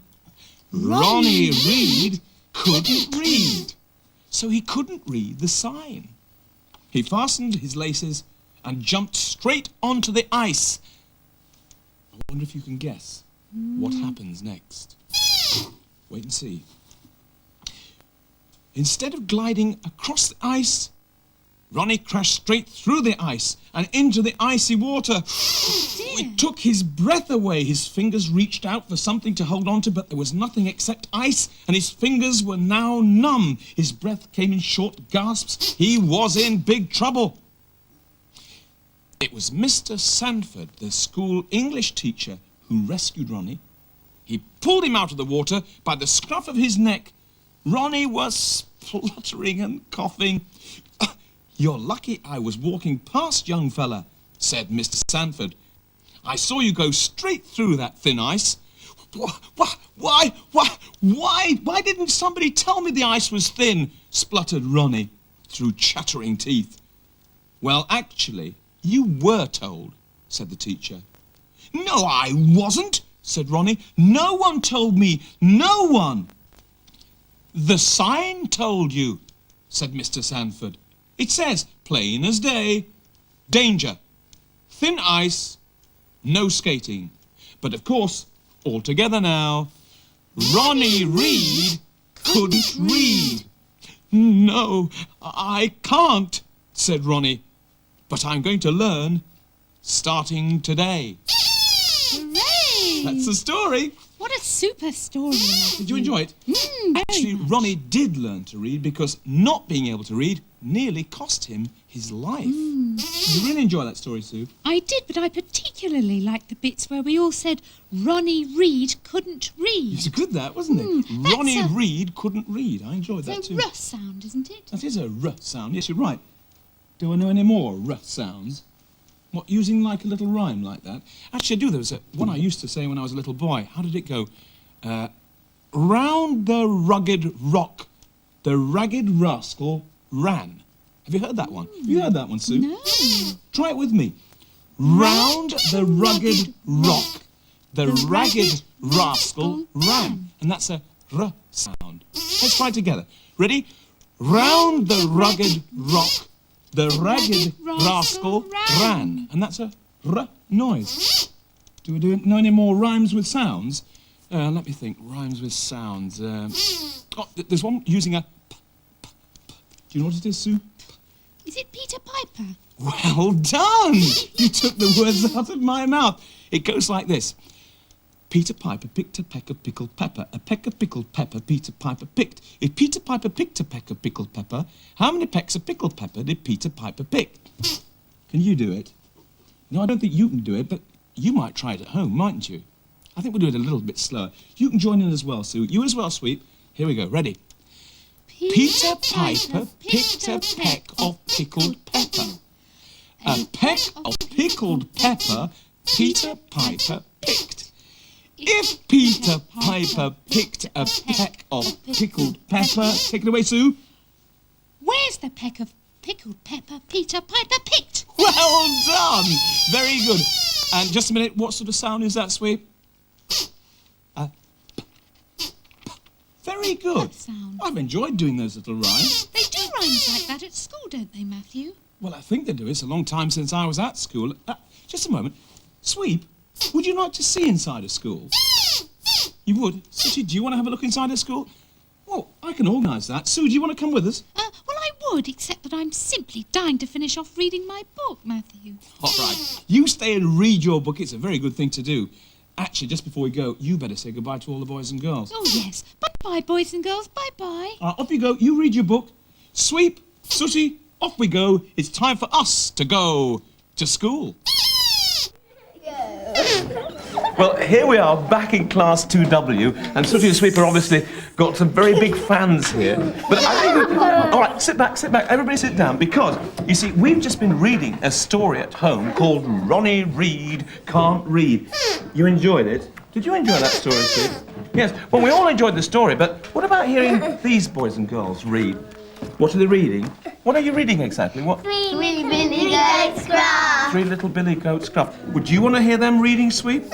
Ronnie Reed couldn't read, so he couldn't read the sign. He fastened his laces and jumped straight onto the ice. I wonder if you can guess what happens next. Wait and see. Instead of gliding across the ice, Ronnie crashed straight through the ice and into the icy water. It took his breath away. His fingers reached out for something to hold on to, but there was nothing except ice, and his fingers were now numb. His breath came in short gasps. He was in big trouble. It was Mr. Sanford, the school English teacher, who rescued Ronnie. He pulled him out of the water by the scruff of his neck. Ronnie was spluttering and coughing. "You're lucky I was walking past, young fella," said Mr. Sanford. "I saw you go straight through that thin ice." Why didn't somebody tell me the ice was thin?" spluttered Ronnie through chattering teeth. "Well, actually, you were told," said the teacher. "No, I wasn't," said Ronnie. "No one told me. No one." "The sign told you," said Mr. Sanford. "It says, plain as day, danger, thin ice, no skating." But of course, all together now, Ronnie Reed couldn't read. "No, I can't," said Ronnie. "But I'm going to learn, starting today." Hooray! That's the story. What a super story, Matthew. Did you enjoy it? Actually, much. Ronnie did learn to read because not being able to read nearly cost him his life. Did you really enjoy that story, Sue? I did, but I particularly liked the bits where we all said Ronnie Reed couldn't read. It's good, that, wasn't it? that's Ronnie a- Reed couldn't read. I enjoyed that It's a too. rough sound, isn't it? That is a R sound. Yes, you're right. Do I know any more R sounds? What, using like a little rhyme like that? Actually, I do. There was one I used to say when I was a little boy. How did it go? Round the rugged rock, the ragged rascal ran. Have you heard that one? Have you heard that one, Sue? No. Try it with me. Round the rugged rock, the ragged rascal ran. And that's a R sound. Let's try it together. Ready? Round the rugged rock, the ragged rascal ran. And that's a R noise. Do we know any more rhymes with sounds? Let me think. Rhymes with sounds. There's one using a p, p, p. Do you know what it is, Sue? Is it Peter Piper? Well done! You took the words out of my mouth. It goes like this. Peter Piper picked a peck of pickled pepper. A peck of pickled pepper Peter Piper picked. If Peter Piper picked a peck of pickled pepper, how many pecks of pickled pepper did Peter Piper pick? Can you do it? No, I don't think you can do it, but you might try it at home, mightn't you? I think we'll do it a little bit slower. You can join in as well, Sue. You as well, Sweep. Here we go. Ready? Peter Piper picked a peck of pickled pepper. A peck of pickled pepper Peter Piper picked. If Peter Piper picked a peck of pickled pepper... Take it away, Sue. Where's the peck of pickled pepper Peter Piper picked? Well done! Very good. And just a minute, what sort of sound is that, Sweep? Very good. That sound. I've enjoyed doing those little rhymes. They do rhymes like that at school, don't they, Matthew? Well, I think they do. It's a long time since I was at school. Just a moment. Sweep, would you like to see inside a school? You would? Sooty, do you want to have a look inside a school? Well, I can organise that. Sue, do you want to come with us? Well, I would, except that I'm simply dying to finish off reading my book, Matthew. All right. You stay and read your book. It's a very good thing to do. Actually, just before we go, you better say goodbye to all the boys and girls. Oh, yes. Bye-bye, boys and girls. Bye-bye. Off you go. You read your book. Sweep, Sooty, off we go. It's time for us to go to school. Well, here we are back in class 2W, and Sooty and Sweep are obviously got some very big fans here. But I think... All right, sit back. Everybody sit down, because, you see, we've just been reading a story at home called Ronnie Reed Can't Read. You enjoyed it? Did you enjoy that story, Sweep? Yes. Well, we all enjoyed the story, but what about hearing these boys and girls read? What are they reading? What are you reading exactly? What? Three Billy Goats Gruff. Three Little Billy Goats Gruff. Would you want to hear them reading, Sweep?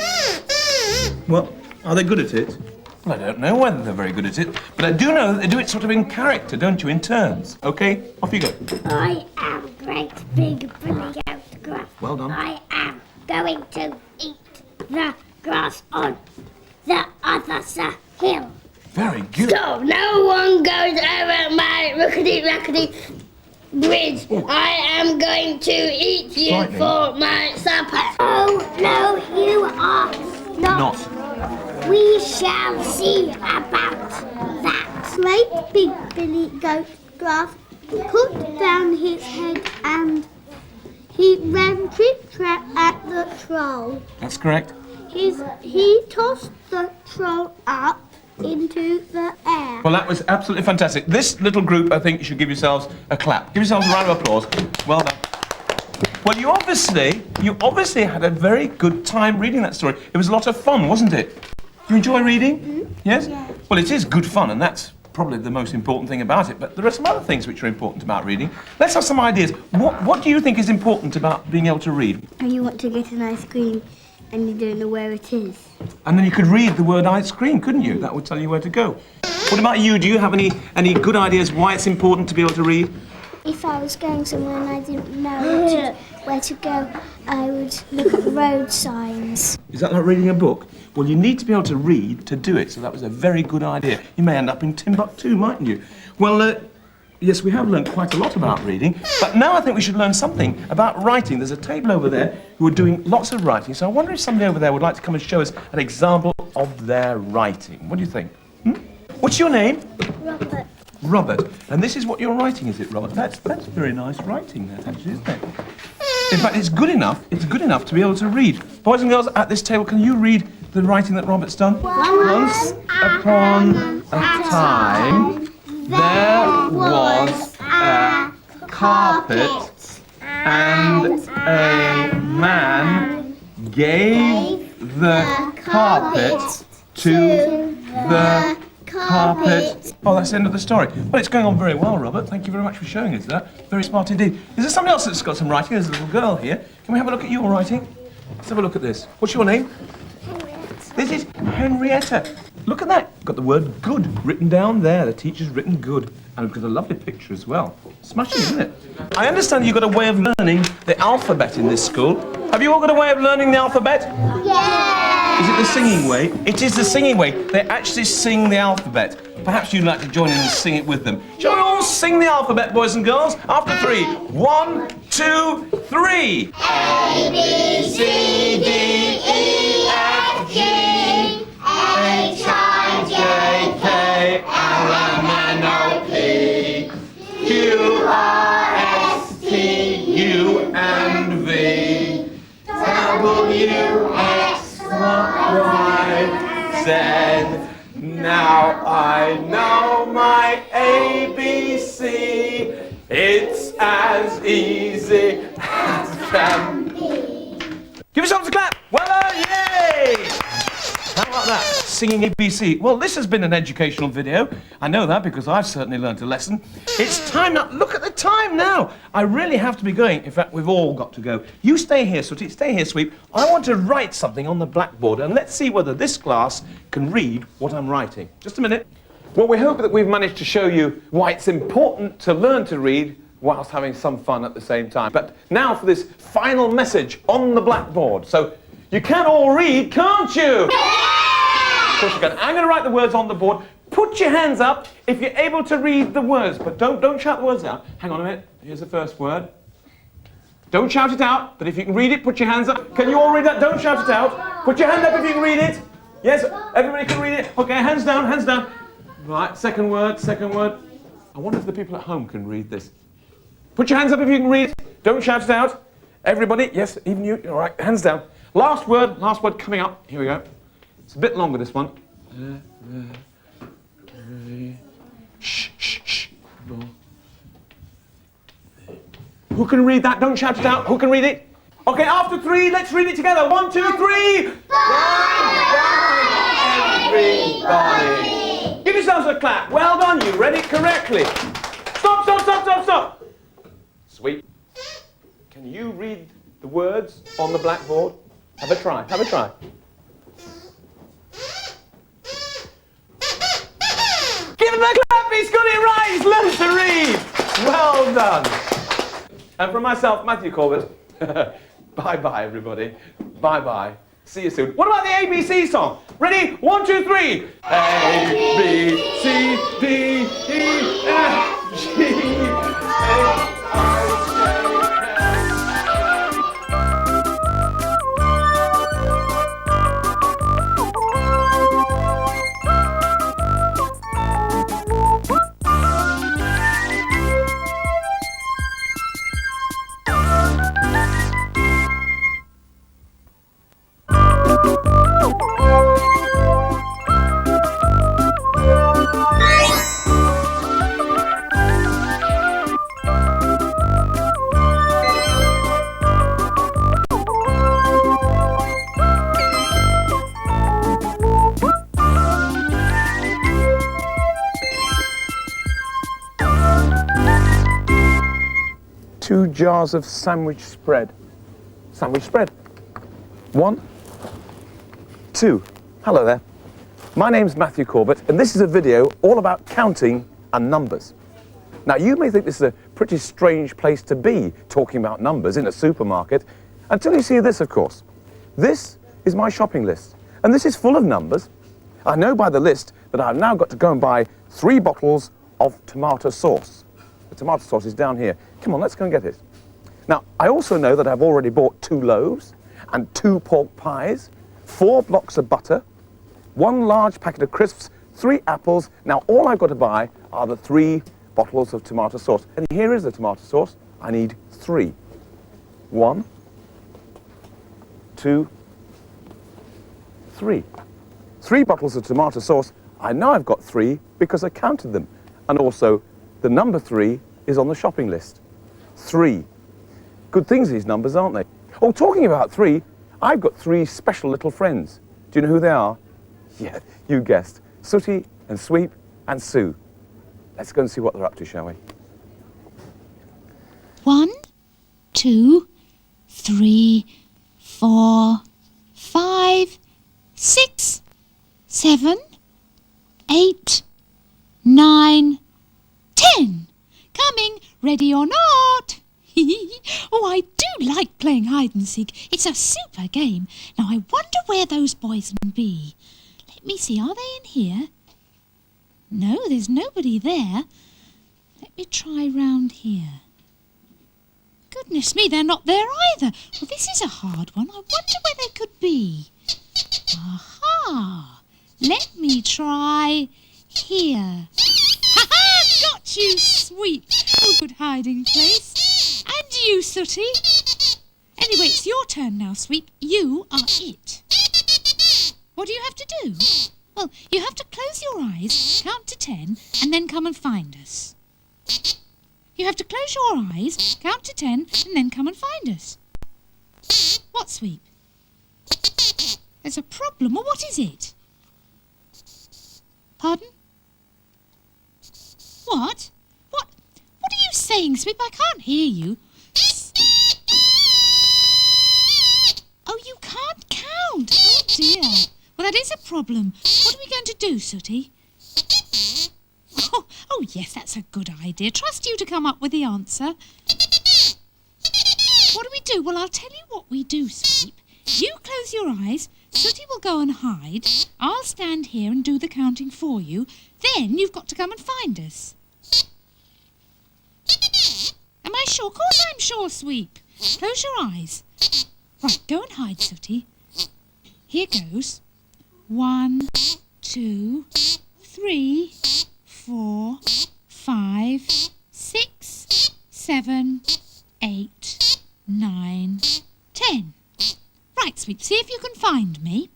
Well, are they good at it? Well, I don't know whether they're very good at it, but I do know that they do it sort of in character, don't you, in turns. OK, off you go. I am Great Big Billy Goat Gruff. Well done. I am going to eat the grass on the other hill. Very good. So no one goes over my rookety bridge. I am going to eat you Frightening. for my supper. Oh, no, you are not. Not. We shall see about that. Great Big Billy Goat Gruff put down his head and he ran trip-trap at the troll. That's correct. He tossed the troll up into the air. Well, that was absolutely fantastic. This little group, I think you should give yourselves a clap. Give yourselves a round of applause. Well done. Well, you obviously had a very good time reading that story. It was a lot of fun, wasn't it? You enjoy reading? Mm-hmm. Yes? Yeah. Well, it is good fun, and that's probably the most important thing about it. But there are some other things which are important about reading. Let's have some ideas. What do you think is important about being able to read? And you want to get an ice cream and you don't know where it is. And then you could read the word ice cream, couldn't you? That would tell you where to go. What about you? Do you have any good ideas why it's important to be able to read? If I was going somewhere and I didn't know where to go, I would look at road signs. Is that like reading a book? Well, you need to be able to read to do it, so that was a very good idea. You may end up in Timbuktu, mightn't you? Well, yes, we have learned quite a lot about reading, but now I think we should learn something about writing. There's a table over there who are doing lots of writing, so I wonder if somebody over there would like to come and show us an example of their writing. What do you think? What's your name? Robert. Robert. And this is what you're writing, is it, Robert? That's very nice writing, that actually, isn't it? In fact, it's good enough to be able to read. Boys and girls at this table, can you read the writing that Robert's done? Once upon a time, there was a carpet, and a man gave the carpet to the carpet. Oh, that's the end of the story. Well, it's going on very well, Robert. Thank you very much for showing us that. Very smart indeed. Is there somebody else that's got some writing? There's a little girl here. Can we have a look at your writing? Let's have a look at this. What's your name? Henrietta. This is Henrietta. Look at that. Got the word good written down there. The teacher's written good. And we've got a lovely picture as well. Smashing, isn't it? I understand you've got a way of learning the alphabet in this school. Have you all got a way of learning the alphabet? Yeah! Is it the singing way? It is the singing way. They actually sing the alphabet. Perhaps you'd like to join in and sing it with them. Shall we all sing the alphabet, boys and girls? After 3. 1, 2, 3. A, B, C, D, E, F, G, H, I, J, K, L, M, N, O, P, Q, R, S, T, U, and V, W, X, Y, Z, Now I know my ABC. It's as easy as can be. Give yourselves a clap. Well done, yay! How about that? Singing ABC. Well, this has been an educational video. I know that because I've certainly learnt a lesson. It's time now. Look at the time now. I really have to be going. In fact, we've all got to go. You stay here, Sooty. Stay here, Sweep. I want to write something on the blackboard, and let's see whether this class can read what I'm writing. Just a minute. Well, we hope that we've managed to show you why it's important to learn to read whilst having some fun at the same time. But now for this final message on the blackboard. So, you can all read, can't you? Of course you can. I'm going to write the words on the board. Put your hands up if you're able to read the words, but don't shout the words out. Hang on a minute. Here's the first word. Don't shout it out, but if you can read it, put your hands up. Can you all read that? Don't shout it out. Put your hand up if you can read it. Yes, everybody can read it. Okay, hands down, hands down. Right, second word, second word. I wonder if the people at home can read this. Put your hands up if you can read it. Don't shout it out. Everybody, yes, even you. All right, hands down. Last word coming up. Here we go. It's a bit longer, this one. Shh, shh, shh. Who can read that? Don't shout it out. Who can read it? Okay, after 3, let's read it together. 1, 2, 3. Everybody. Give yourselves a clap. Well done, you read it correctly. Stop, stop, stop, stop, stop. Sweet. Can you read the words on the blackboard? Have a try, have a try. Give him a clap, he's got it right, he's learned to read. Well done. And from myself, Matthew Corbett, bye-bye, everybody. Bye-bye. See you soon. What about the ABC song? Ready? 1, 2, 3. A, B, C, D, E, F, G, H, I, Two jars of sandwich spread. Sandwich spread. 1, 2. Hello there. My name's Matthew Corbett, and this is a video all about counting and numbers. Now, you may think this is a pretty strange place to be talking about numbers in a supermarket, until you see this, of course. This is my shopping list, and this is full of numbers. I know by the list that I've now got to go and buy 3 bottles of tomato sauce. The tomato sauce is down here. Come on, let's go and get it. Now, I also know that I've already bought 2 loaves and 2 pork pies, 4 blocks of butter, 1 large packet of crisps, 3 apples. Now, all I've got to buy are the 3 bottles of tomato sauce. And here is the tomato sauce. I need 3. 1, 2, 3. 3 bottles of tomato sauce. I know I've got 3 because I counted them. And also, the number 3 is on the shopping list. 3. Good things, these numbers, aren't they? Oh, talking about 3, I've got 3 special little friends. Do you know who they are? Yeah, you guessed. Sooty and Sweep and Sue. Let's go and see what they're up to, shall we? 1, 2, 3, 4, 5, 6, 7, 8, 9, 10. Coming, ready or not. Oh, I do like playing hide and seek. It's a super game. Now, I wonder where those boys can be. Let me see, are they in here? No, there's nobody there. Let me try round here. Goodness me, they're not there either. Well, this is a hard one. I wonder where they could be. Aha! Let me try here. Ha-ha! Got you, Sweep. Oh, good hiding place. And you, Sooty. Anyway, it's your turn now, Sweep. You are it. What do you have to do? Well, you have to close your eyes, count to 10, and then come and find us. You have to close your eyes, count to 10, and then come and find us. What, Sweep? There's a problem, or what is it? Pardon? What? What are you saying, Sweep? I can't hear you. Oh, you can't count. Oh, dear. Well, that is a problem. What are we going to do, Sooty? Oh, yes, that's a good idea. Trust you to come up with the answer. What do we do? Well, I'll tell you what we do, Sweep. You close your eyes, Sooty will go and hide. I'll stand here and do the counting for you. Then you've got to come and find us. Am I sure? Of course I'm sure, Sweep. Close your eyes. Right, go and hide, Sooty. Here goes. 1, 2, 3, 4, 5, 6, 7, 8, 9, 10. Right, Sweep, see if you can find me.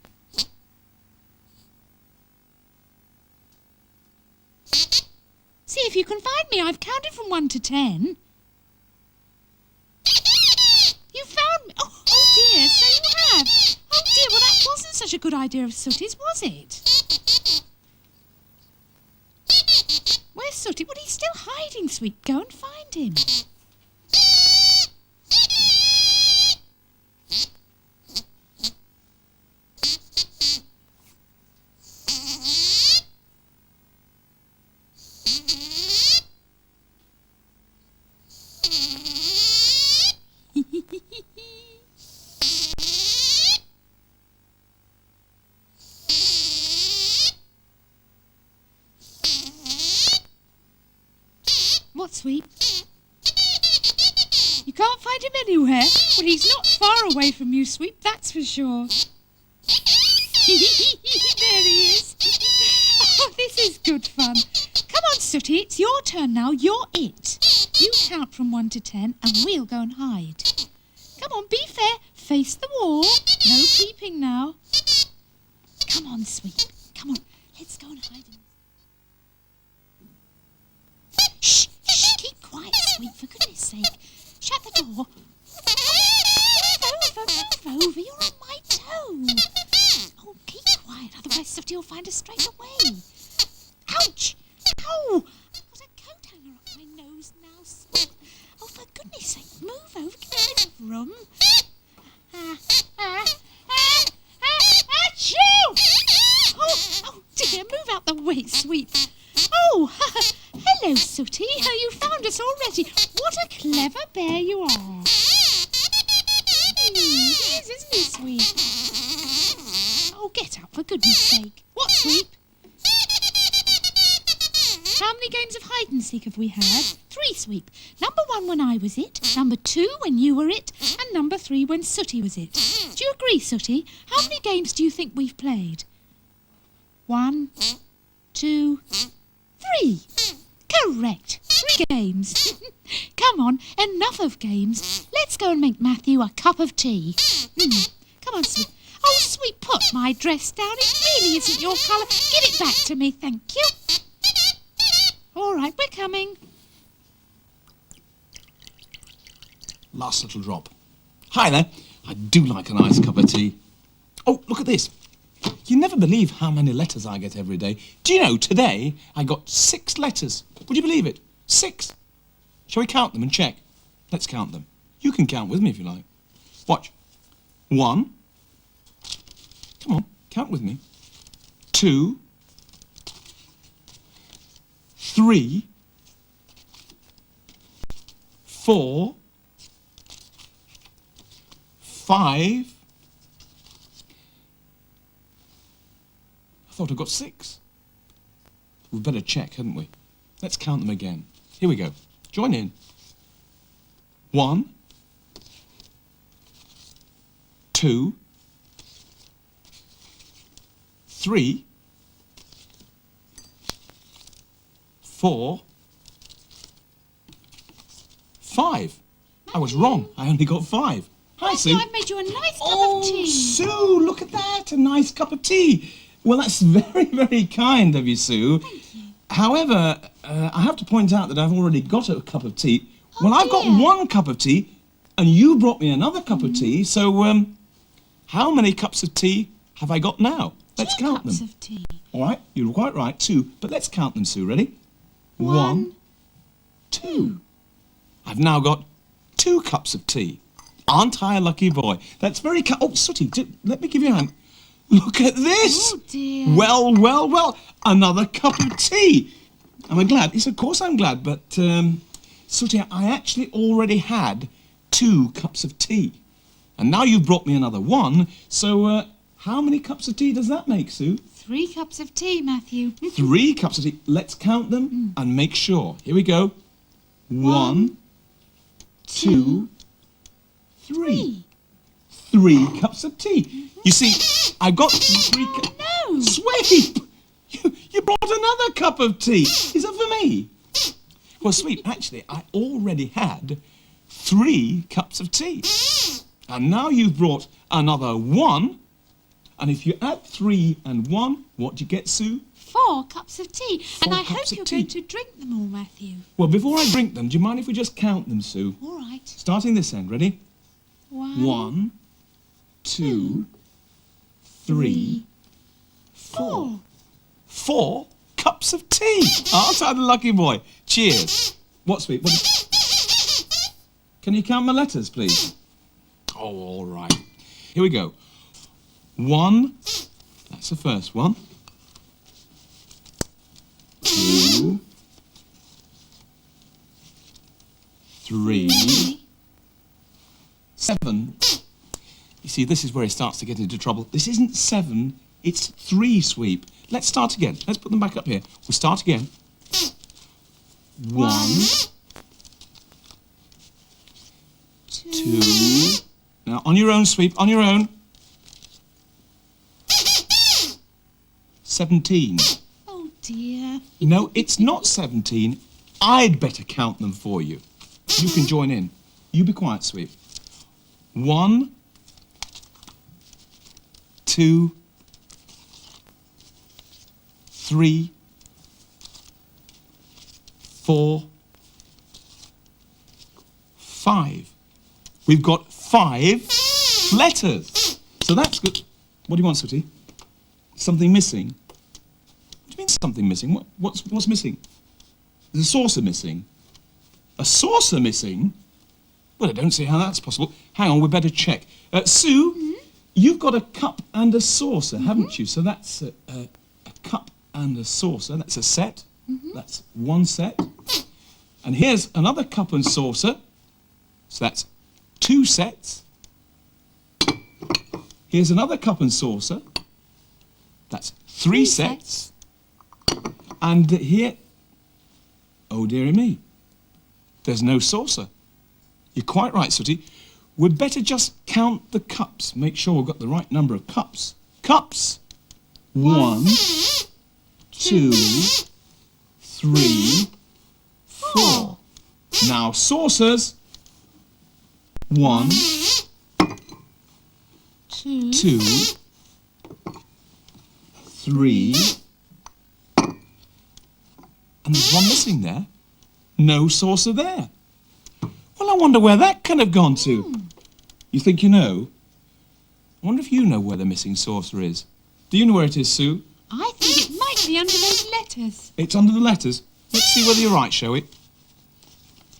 See if you can find me. I've counted from 1 to 10. You found me. Oh dear, so you have. Oh dear, well that wasn't such a good idea of Sooty's, was it? Where's Sooty? Well, he's still hiding, Sweep. Go and find him. What, Sweep? You can't find him anywhere? Well, he's not far away from you, Sweep, that's for sure. There he is. Oh, this is good fun. Come on, Sooty, it's your turn now. You're it. You count from 1 to 10 and we'll go and hide. Come on, be fair. Face the wall. No peeping now. Come on, Sweep. Come on, let's go and hide him. Shh, shh, keep quiet, Sweep, for goodness sake. Shut the door. Move over, you're on my toe. Oh, keep quiet, otherwise Sooty will find us straight away. Ouch! Ow! I've got a coat hanger up my nose now, Sweep. Oh, for goodness sake, move over, give me a bit of room. Achoo! Oh dear, move out the way, Sweep. Oh, hello, Sooty. You found us already. What a clever bear you are. He is, isn't he, Sweep? Oh, get up, for goodness sake. What, Sweep? How many games of hide and seek have we had? 3, Sweep. Number 1 when I was it, number 2 when you were it, and number 3 when Sooty was it. Do you agree, Sooty? How many games do you think we've played? 1, 2, 3. Correct. 3 games. Come on, enough of games. Let's go and make Matthew a cup of tea. Come on, Sweep. Oh, Sweep, put my dress down. It really isn't your colour. Give it back to me, thank you. All right, we're coming. Last little drop. Hi there. I do like a nice cup of tea. Oh, look at this. You never believe how many letters I get every day. Do you know, today I got 6 letters. Would you believe it? 6. Shall we count them and check? Let's count them. You can count with me if you like. Watch. 1. Come on, count with me. 2. 3. 4. 5. I thought I got 6. We'd better check, hadn't we? Let's count them again. Here we go. Join in. 1. 2. 3. 4. 5. I was wrong. I only got 5. Hi, Sue. I've made you a nice cup of tea. Sue, look at that. A nice cup of tea. Well, that's very, very kind of you, Sue. Thank you. However, I have to point out that I've already got a cup of tea. Oh, well, I've got dear. one cup of tea, and you brought me another cup of tea, so, how many cups of tea have I got now? Let's 2 count cups them. of tea. All right, you're quite right, 2, but let's count them, Sue. Ready? 1, 2. I've now got 2 cups of tea. Aren't I a lucky boy? That's very oh, Sooty, let me give you a hand. Look at this! Oh, dear. Well, well, well, another cup of tea. Am I glad? Yes, of course I'm glad, but, Sooty, I actually already had 2 cups of tea. And now you've brought me another one, so, how many cups of tea does that make, Sue? 3 cups of tea, Matthew. 3 cups of tea. Let's count them and make sure. Here we go. 1, 2, 3. 3 cups of tea. You see, I got 3 cups. No. Sweep! You brought another cup of tea. Is that for me? Well, Sweep, actually, I already had 3 cups of tea. And now you've brought another 1. And if you add 3 and 1, what do you get, Sue? 4 cups of tea. And 4 I hope cups of you're tea. going to drink them all, Matthew. Well, before I drink them, do you mind if we just count them, Sue? All right. Starting this end, ready? 1, 2, 3, 4. 4 cups of tea. Aren't I the lucky boy? Cheers. What, Sweet? Can you count my letters, please? Oh, all right. Here we go. 1, that's the first one. 2, 3, 7. You see, this is where it starts to get into trouble. This isn't 7, it's 3, Sweep. Let's start again. Let's put them back up here. We'll start again. 1, 2. Now, on your own, Sweep, on your own. 17. Oh, dear. No, it's not 17. I'd better count them for you. You can join in. You be quiet, Sweep. 1, 2, 3, 4, 5. We've got 5 letters. So that's good. What do you want, Sooty? Something missing? What do you mean something missing? What's missing? There's a saucer missing. A saucer missing? Well, I don't see how that's possible. Hang on, we better check. Sue, you've got a cup and a saucer, haven't you? So that's a cup and a saucer. That's a set. That's one set. And here's another cup and saucer. So that's 2 sets. Here's another cup and saucer. That's 3 sets. And here, oh dearie me, there's no saucer. You're quite right, Sooty. We'd better just count the cups. Make sure we've got the right number of cups. Cups. 1, 2, 3, 4. Now saucers. 1, 2, 3. And there's one missing there. No saucer there. Well, I wonder where that can have gone to. You think you know? I wonder if you know where the missing saucer is. Do you know where it is, Sue? I think it might be under those letters. It's under the letters. Let's see whether you're right, shall we?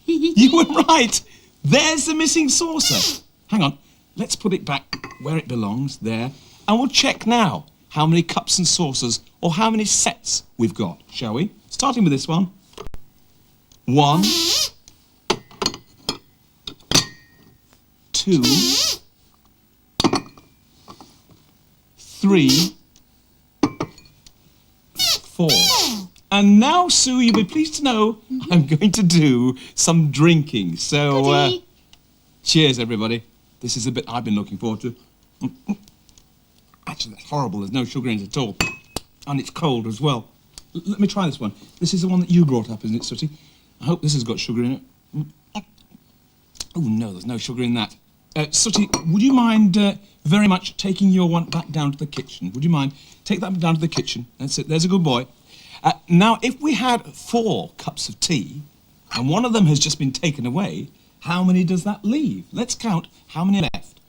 You were right. There's the missing saucer. Hang on. Let's put it back where it belongs, there. And we'll check now how many cups and saucers or how many sets we've got, shall we? Starting with this one. 1, 2, 3, 4. And now, Sue, you'll be pleased to know I'm going to do some drinking. So, Goodie. cheers, everybody. This is the bit I've been looking forward to. Actually, that's horrible. There's no sugar in it at all. And it's cold as well. Let me try this one. This is the one that you brought up, isn't it, Sooty? I hope this has got sugar in it. Oh, no, there's no sugar in that. Sooty, would you mind very much taking your one back down to the kitchen? Would you mind? Take that down to the kitchen. That's it. There's a good boy. Now, if we had 4 cups of tea, and one of them has just been taken away, how many does that leave? Let's count how many are left.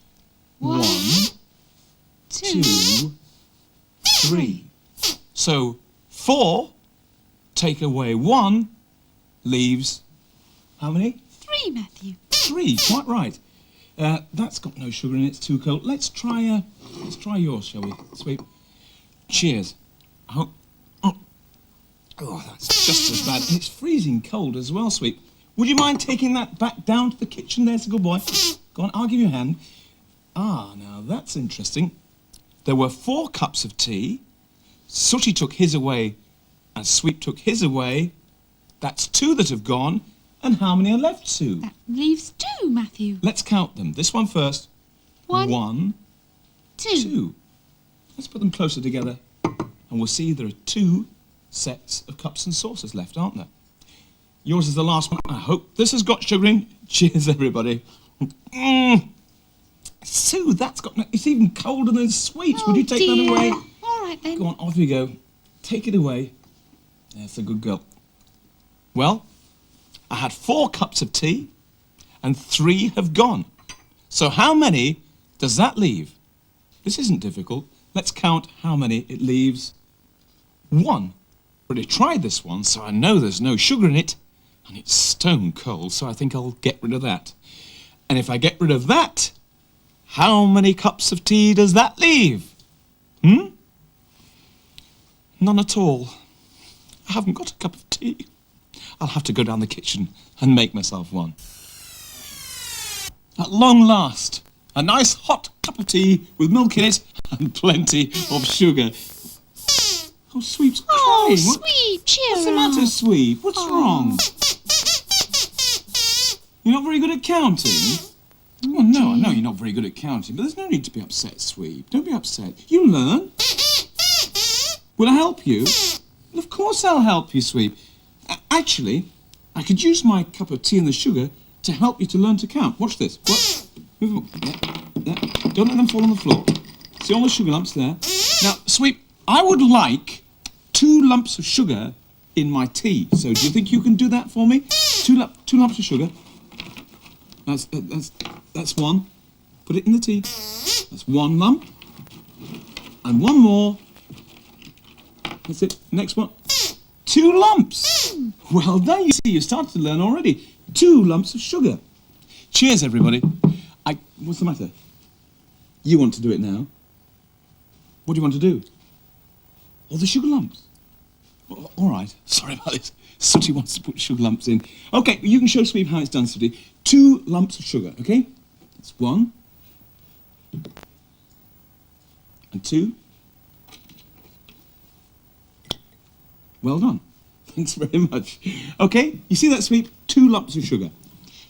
1, 2, 3. So 4 take away 1 leaves how many? 3, Matthew. 3, quite right. That's got no sugar in it, it's too cold. Let's try yours, shall we? Sweep. Cheers. Oh, that's just as bad. And it's freezing cold as well, Sweep. Would you mind taking that back down to the kitchen? There's a good boy. Go on, I'll give you a hand. Now that's interesting. There were 4 cups of tea. Sooty took his away and Sweep took his away. That's 2 that have gone. And how many are left, Sue? That leaves 2, Matthew. Let's count them. This one first. 1, 2. Let's put them closer together and we'll see there are 2 sets of cups and saucers left, aren't there? Yours is the last one. I hope this has got sugar in. Cheers, everybody. Sue, that's got no... It's even colder than sweets. Would you take that away? All right, then. Go on, off you go. Take it away. That's a good girl. Well, I had 4 cups of tea and 3 have gone. So how many does that leave? This isn't difficult. Let's count how many it leaves. 1. Already tried this one, so I know there's no sugar in it, and it's stone cold, so I think I'll get rid of that. And if I get rid of that, how many cups of tea does that leave? None at all. I haven't got a cup of tea. I'll have to go down the kitchen and make myself one. At long last, a nice hot cup of tea with milk in it and plenty of sugar. Oh, Sweep's crying. Oh, Sweep, cheer What's the matter, Sweep? What's wrong? You're not very good at counting? Well, no, I know you're not very good at counting, but there's no need to be upset, Sweep. Don't be upset. You learn. Will I help you? Well, of course I'll help you, Sweep. Actually, I could use my cup of tea and the sugar to help you to learn to count. Watch this. What? Move there. Don't let them fall on the floor. See all the sugar lumps there? Now, Sweep, I would like 2 lumps of sugar in my tea. So do you think you can do that for me? 2 lumps of sugar. That's 1. Put it in the tea. That's 1 lump. And 1 more. That's it. Next one. 2 lumps. Well done. You see, you started to learn already. 2 lumps of sugar. Cheers, everybody. What's the matter? You want to do it now? What do you want to do? Oh, the sugar lumps. All right. Sorry about this. Sooty wants to put sugar lumps in. Okay, you can show Sweep how it's done, Sooty. 2 lumps of sugar, okay? That's 1. And 2. Well done. Thanks very much. Okay, you see that, Sweep? 2 lumps of sugar.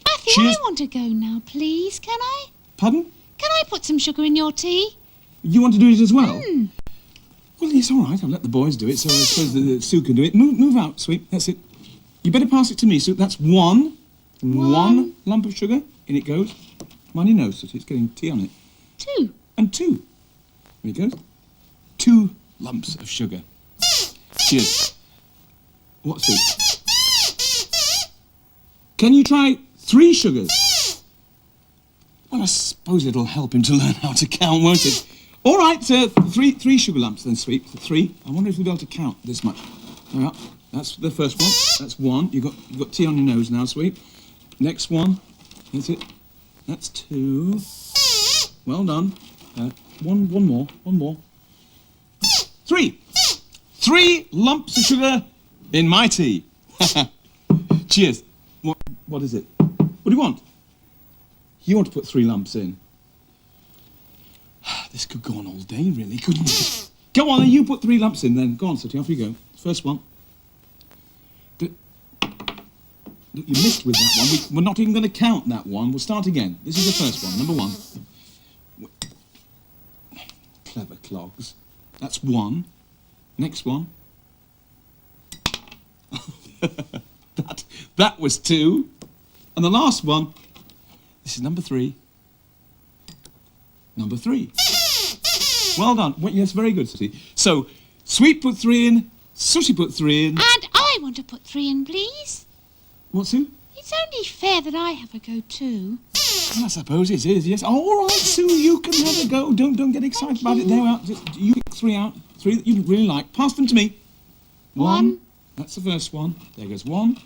Matthew, Cheers. I want to go now, please. Can I? Pardon? Can I put some sugar in your tea? You want to do it as well? Well, it's all right. I'll let the boys do it, so I suppose the Sue can do it. Move out, Sweep. That's it. You better pass it to me, Sue. That's 1 lump of sugar. In it goes. Come on your nose, Sooty. It's getting tea on it. 2. And 2. Here it goes. 2 lumps of sugar. Cheers. What's it? Can you try 3 sugars? Well, I suppose it'll help him to learn how to count, won't it? All right, 3 sugar lumps then, Sweep. 3. I wonder if we'll be able to count this much. All right, that's the first one. That's 1. You've got tea on your nose now, Sweep. Next one. That's it. That's 2. Well done. One more. 3. 3 lumps of sugar in my tea. Cheers. What is it? What do you want? You want to put 3 lumps in. This could go on all day, really, couldn't it? Go on, then you put 3 lumps in then. Go on, Sooty, off you go. First one. Look, you missed with that one. We're not even going to count that one. We'll start again. This is the first one, number 1. Clever clogs. That's 1. Next one. that was 2. And the last one, this is number 3. Number 3. Well done. Well, yes, very good, Sooty. So, Sweet put 3 in, Sooty put 3 in. And I want to put 3 in, please. What, Sue? It's only fair that I have a go too. Well, I suppose it is, yes. All right, Sue, you can have a go. Don't get excited about it. There we are. You pick 3 out. 3 that you really like. Pass them to me. 1. That's the first one. There goes 1.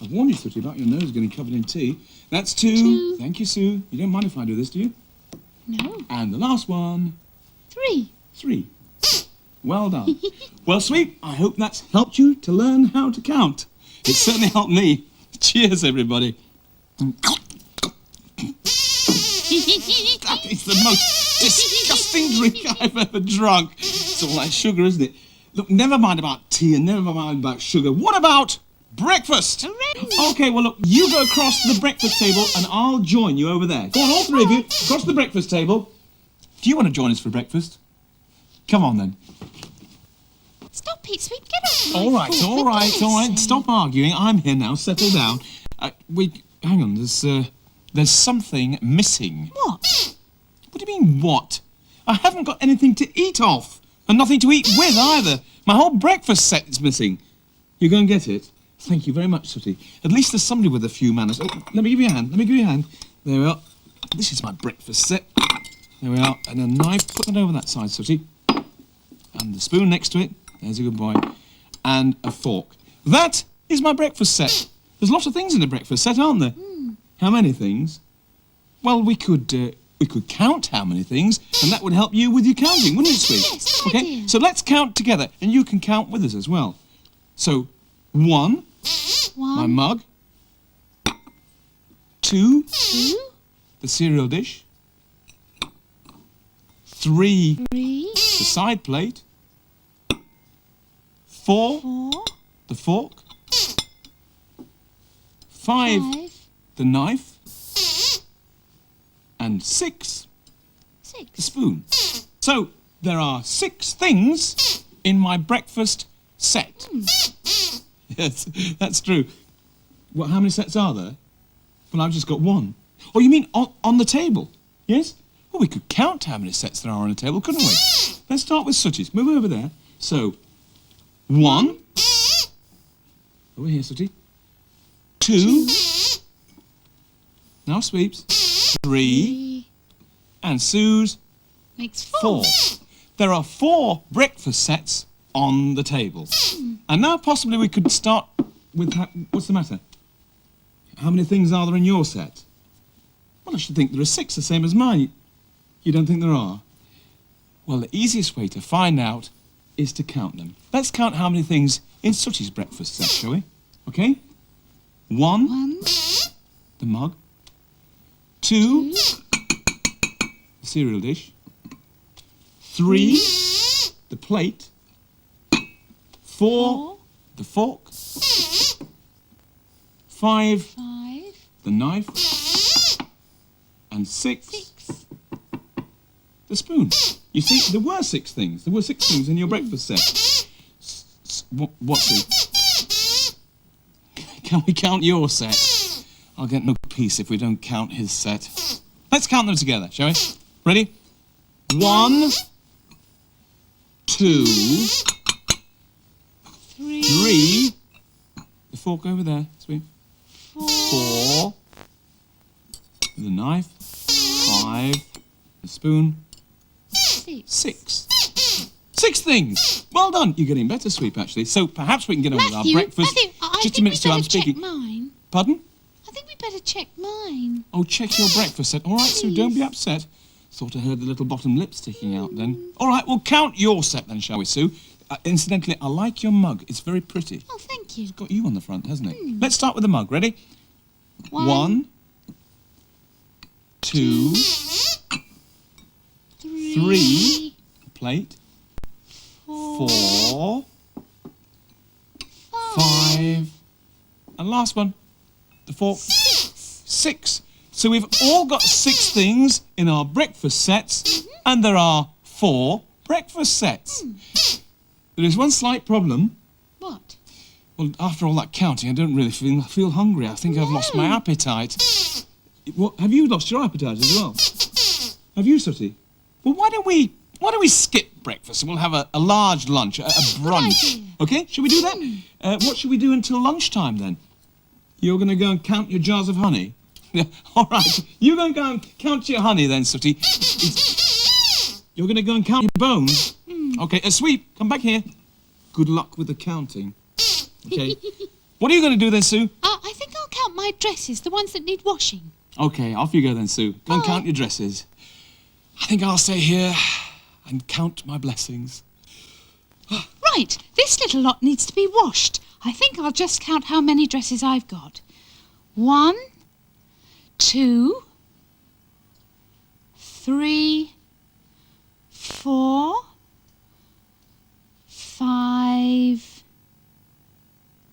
I've warned you, Sooty, about your nose getting covered in tea. That's 2. Thank you, Sue. You don't mind if I do this, do you? No. And the last one. 3. 3. Well done. Well, Sweet, I hope that's helped you to learn how to count. It certainly helped me. Cheers, everybody. That is the most disgusting drink I've ever drunk. It's all like sugar, isn't it? Look, never mind about tea and never mind about sugar. What about breakfast? Okay, well, look, you go across to the breakfast table and I'll join you over there. Go on, all 3 of you, across to the breakfast table. Do you want to join us for breakfast? Come on, then. Stop it, Sweet. Get off my All right, foot, all for right, goodness all right. sake. Stop arguing. I'm here now. Settle down. Hang on. There's something missing. What? What do you mean, what? I haven't got anything to eat off, and nothing to eat with either. My whole breakfast set is missing. You go and get it. Thank you very much, Sooty. At least there's somebody with a few manners. Oh, let me give you a hand. Let me give you a hand. There we are. This is my breakfast set. There we are. And a knife. Put that over that side, Sooty. And the spoon next to it. There's a good boy. And a fork. That is my breakfast set. There's lots of things in the breakfast set, aren't there? How many things? Well, we could count how many things, and that would help you with your counting, wouldn't it, Sweet? Yes, good Okay, idea. so let's count together, and you can count with us as well. So, 1, my mug. 2, 2. the cereal dish. 3, 3. the side plate. 4, 4. the fork. 5, 5. the knife. And 6, the 6. spoon. So, there are 6 things in my breakfast set. Yes, that's true. Well, how many sets are there? Well, I've just got 1. Oh, you mean on the table? Yes? Well, we could count how many sets there are on a table, couldn't we? Let's start with Sooty's. Move over there. So, 1. Over here, Sooty. 2. Now Sweeps. 3. And Sue's. Makes 4. 4. There are 4 breakfast sets on the table. And now possibly we could start with... what's the matter? How many things are there in your set? Well, I should think there are 6, the same as mine. You don't think there are? Well, the easiest way to find out is to count them. Let's count how many things in Sooty's breakfast set, shall we? Okay? 1, 1. the mug. 2, the cereal dish. 3, the plate. 4, the fork. 5, 5. the knife. And 6, 6. the spoon. You see, there were 6 things. There were 6 things in your breakfast set. What's it? Can we count your set? I'll get no peace if we don't count his set. Let's count them together, shall we? Ready? 1, 2, 3. The fork over there, Sweet. 4. The knife. 5. The spoon. 6. 6 things. Well done. You're getting better, Sweep, actually. So perhaps we can get on with our breakfast. I Just think a minute, Sue, we I'm better check speaking. mine. Pardon? I think we better check mine. Oh, check your breakfast set. All right, Sue, don't be upset. Thought I heard the little bottom lip sticking out then. All right, we'll count your set then, shall we, Sue? Incidentally, I like your mug. It's very pretty. Oh, thank you. It's got you on the front, hasn't it? Let's start with the mug. Ready? 1, 2, 3. Plate. 4, 5. And last one. The fork. 6. So we've all got 6 things in our breakfast sets, and there are 4 breakfast sets. There is one slight problem. What? Well, after all that counting, I don't really feel hungry. I think I've lost my appetite. What, have you lost your appetite as well? Have you, Sooty? Well, why don't we skip breakfast and we'll have a large lunch, a brunch. Okay, should we do that? What should we do until lunchtime then? You're going to go and count your jars of honey? Yeah, all right. You're going to go and count your honey then, Sooty. You're going to go and count your bones? Okay, Sweep, come back here. Good luck with the counting. Okay. What are you going to do then, Sue? I think I'll count my dresses, the ones that need washing. Okay, off you go then, Sue. Go and count your dresses. I think I'll stay here and count my blessings. Right, this little lot needs to be washed. I think I'll just count how many dresses I've got. 1, 2, 3, 4, 5,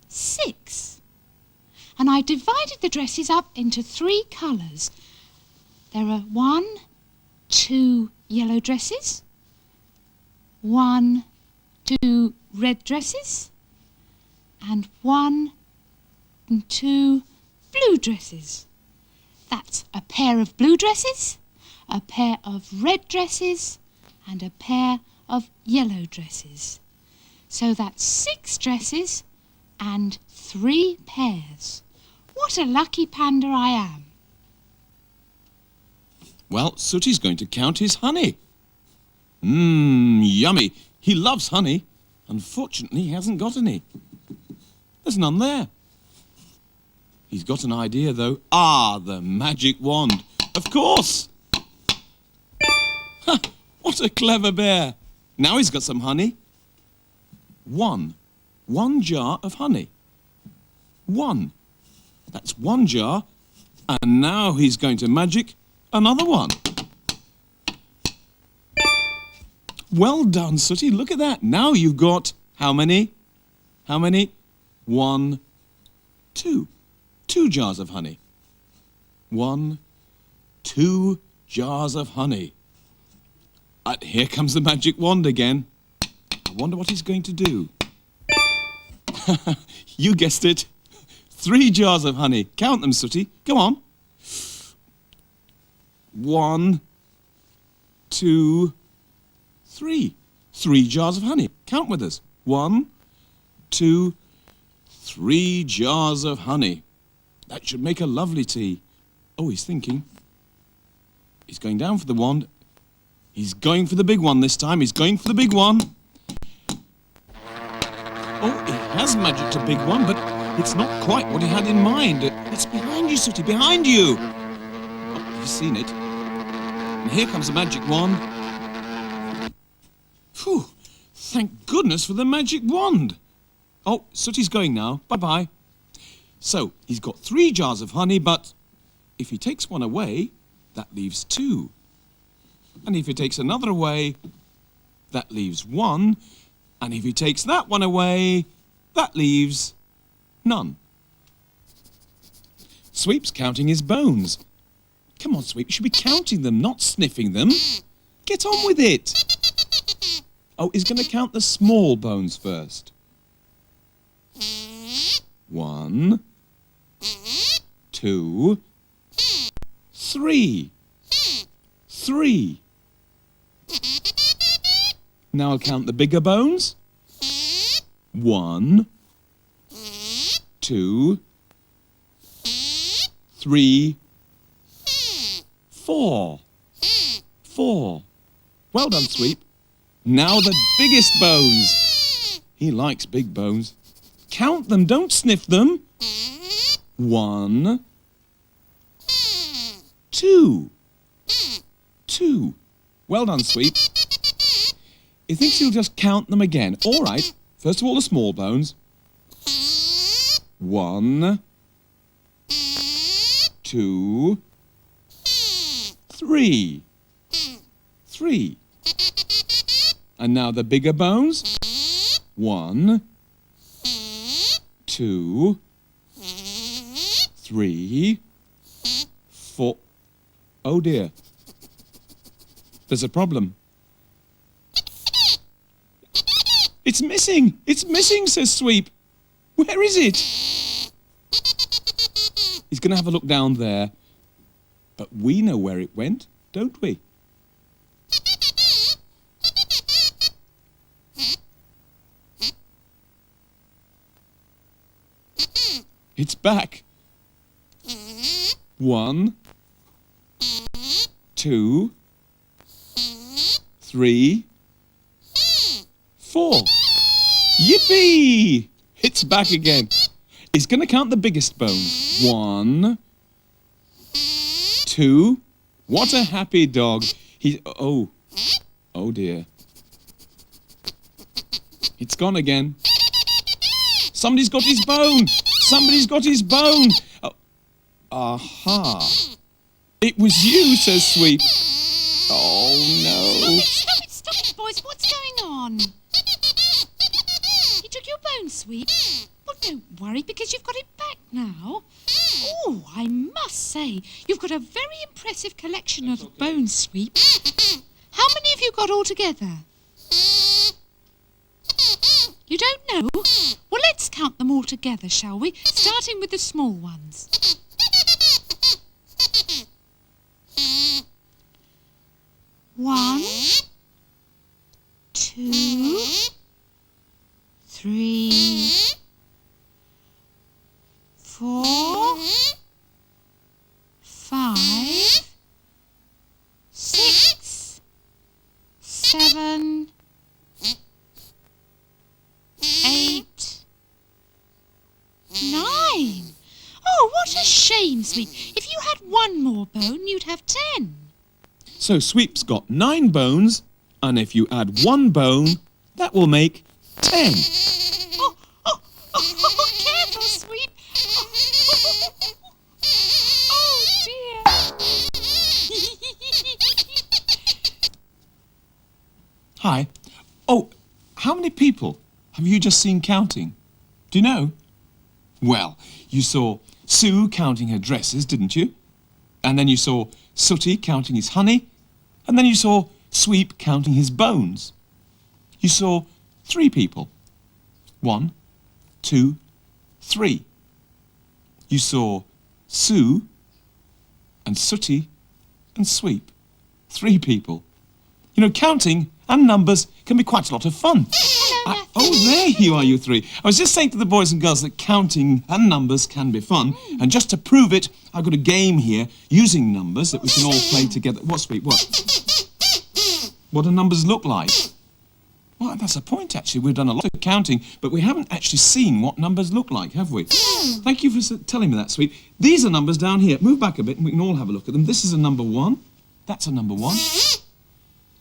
6. And I divided the dresses up into 3 colours. There are 1, 2 yellow dresses, 1, 2 red dresses, and 1 and 2 blue dresses. That's a pair of blue dresses, a pair of red dresses, and a pair of yellow dresses. So that's 6 dresses and 3 pairs. What a lucky panda I am. Well, Sooty's going to count his honey. Yummy. He loves honey. Unfortunately, he hasn't got any. There's none there. He's got an idea, though. The magic wand. Of course. What a clever bear. Now he's got some honey. 1 jar of honey. 1. That's 1 jar. And now he's going to magic another one. Well done, Sooty. Look at that. Now you've got how many? How many? 1, 2. 2 jars of honey. 1, 2 jars of honey. Here comes the magic wand again. I wonder what he's going to do. You guessed it. 3 jars of honey. Count them, Sooty. Go on. 1, 2, 3. 3 jars of honey. Count with us. 1, 2, 3 jars of honey. That should make a lovely tea. Oh, he's thinking. He's going down for the wand. He's going for the big one this time. He's going for the big one. Oh, he has magicked a big one, but it's not quite what he had in mind. It's behind you, Sooty, behind you. Oh, you've seen it. And here comes the magic wand. Phew, thank goodness for the magic wand. Oh, Sooty's going now. Bye-bye. So, he's got 3 jars of honey, but if he takes one away, that leaves 2. And if he takes another away, that leaves 1. And if he takes that one away, that leaves none. Sweep's counting his bones. Come on, Sweep, you should be counting them, not sniffing them. Get on with it. Oh, he's going to count the small bones first. 1, 2, 3. 3. Now I'll count the bigger bones. 1, 2, 3, 4. 4. Well done, Sweep. Now the biggest bones. He likes big bones. Count them, don't sniff them. 1, 2. 2. Well done, Sweep. He thinks he'll just count them again. All right. First of all, the small bones. 1, 2, 3. 3. And now the bigger bones. 1, 2, 3, 4. Oh dear. There's a problem. It's missing! It's missing, says Sweep. Where is it? He's going to have a look down there. But we know where it went, don't we? It's back. 1, 2, 3, 4. Yippee! It's back again. It's going to count the biggest bone. 1, 2. What a happy dog. Oh dear. It's gone again. Somebody's got his bone. Somebody's got his bone. Oh. Aha. It was you, says Sweep. Oh, no. Stop it, boys. What's going on? You took your bone, Sweep. Well, don't worry, because you've got it back now. Oh, I must say, you've got a very impressive collection of bones, Sweep. How many have you got altogether? You don't know? Well, let's count them all together, shall we? Starting with the small ones. 1, 2, 3, 4, 5, 6, 7, 8, 9. Oh, what a shame, Sweep. If you had one more bone, you'd have 10. So Sweep's got 9 bones, and if you add 1 bone, that will make 10. Careful, Sweep. Oh, dear. Hi. Oh, how many people have you just seen counting? Do you know? Well, you saw Sue counting her dresses, didn't you? And then you saw Sooty counting his honey. And then you saw Sweep counting his bones. You saw 3 people. 1, 2, 3. You saw Sue and Sooty and Sweep. 3 people. You know, counting and numbers can be quite a lot of fun. Oh, there you are, you 3. I was just saying to the boys and girls that counting and numbers can be fun. And just to prove it, I've got a game here using numbers that we can all play together. What, Sweep? What? What do numbers look like? Well, that's a point, actually. We've done a lot of counting, but we haven't actually seen what numbers look like, have we? Thank you for telling me that, Sweep. These are numbers down here. Move back a bit and we can all have a look at them. This is a number 1. That's a number 1.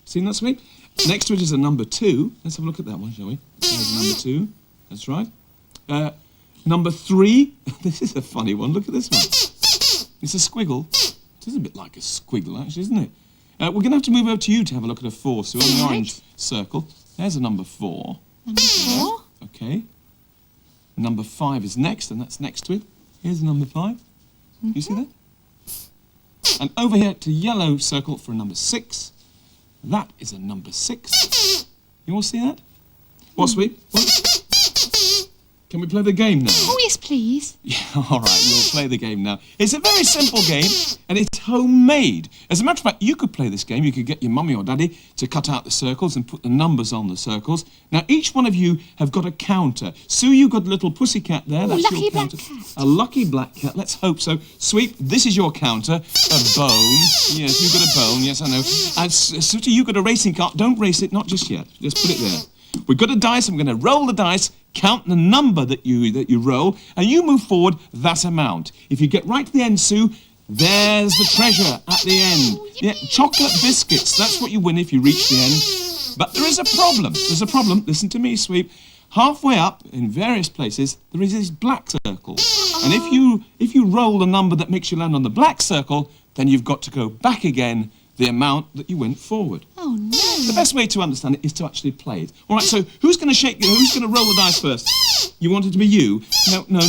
Seen that, Sweep? Next to it is a number 2. Let's have a look at that one, shall we? There's number 2. That's right. Number 3. This is a funny one. Look at this one. It's a squiggle. It is a bit like a squiggle, actually, isn't it? We're going to have to move over to you to have a look at a 4. So on the orange circle, there's a number 4. Number 4. Okay. Number 5 is next, and that's next to it. Here's number 5. You see that? And over here to yellow circle for a number 6. That is a number 6. You all see that? What, Sweep? What? Can we play the game now? Oh, yes, please. Yeah, all right, we'll play the game now. It's a very simple game, and it's homemade. As a matter of fact, you could play this game. You could get your mummy or daddy to cut out the circles and put the numbers on the circles. Now, each one of you have got a counter. Sue, you've got a little pussycat there. That's lucky your black counter. cat. A lucky black cat. Let's hope so. Sweep, this is your counter. A bone. Yes, you've got a bone. Yes, I know. And Sooty, you've got a racing car. Don't race it. Not just yet. Just put it there. We've got a dice. I'm going to roll the dice, count the number that you roll, and you move forward that amount. If you get right to the end, Sue, there's the treasure at the end. Yeah, chocolate biscuits. That's what you win if you reach the end. But there is a problem. There's a problem. Listen to me, Sweep. Halfway up, in various places, there is this black circle. And if you roll the number that makes you land on the black circle, then you've got to go back again the amount that you went forward. Oh, no. The best way to understand it is to actually play it. All right, so who's going to roll the dice first? You want it to be you? No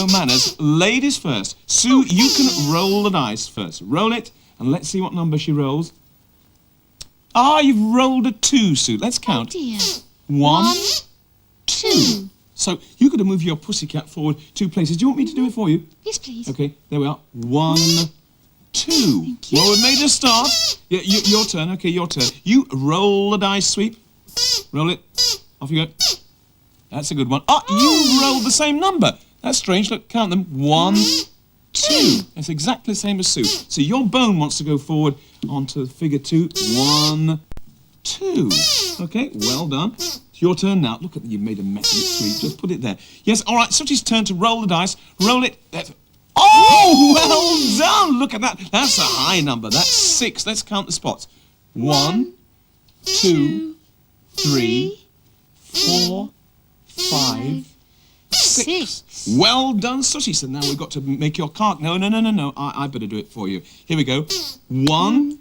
manners. Ladies first. Sue, you can roll the dice first. Roll it, and let's see what number she rolls. Ah, you've rolled a 2, Sue. Let's count. Oh, dear. 1, 2. So you've got to move your pussycat forward 2 places. Do you want me to do it for you? Yes, please. Okay, there we are. 1, 2. Thank you. Well, we've made a start. Yeah, your turn. Okay, your turn. You roll the dice, Sweep. Roll it. Off you go. That's a good one. Oh, you rolled the same number. That's strange. Look, count them. 1, 2. That's exactly the same as Sue. So your bone wants to go forward onto figure 2. 1, 2. Okay, well done. It's your turn now. Look at you made a mess of it, sweet. Just put it there. Yes, all right. Sooty's turn to roll the dice. Roll it. Oh, well done. Look at that. That's a high number. That's 6. Let's count the spots. 1, 2, 3, 4, 5, 6. Well done, Sooty. So now we've got to make your card. No. I better do it for you. Here we go. 1,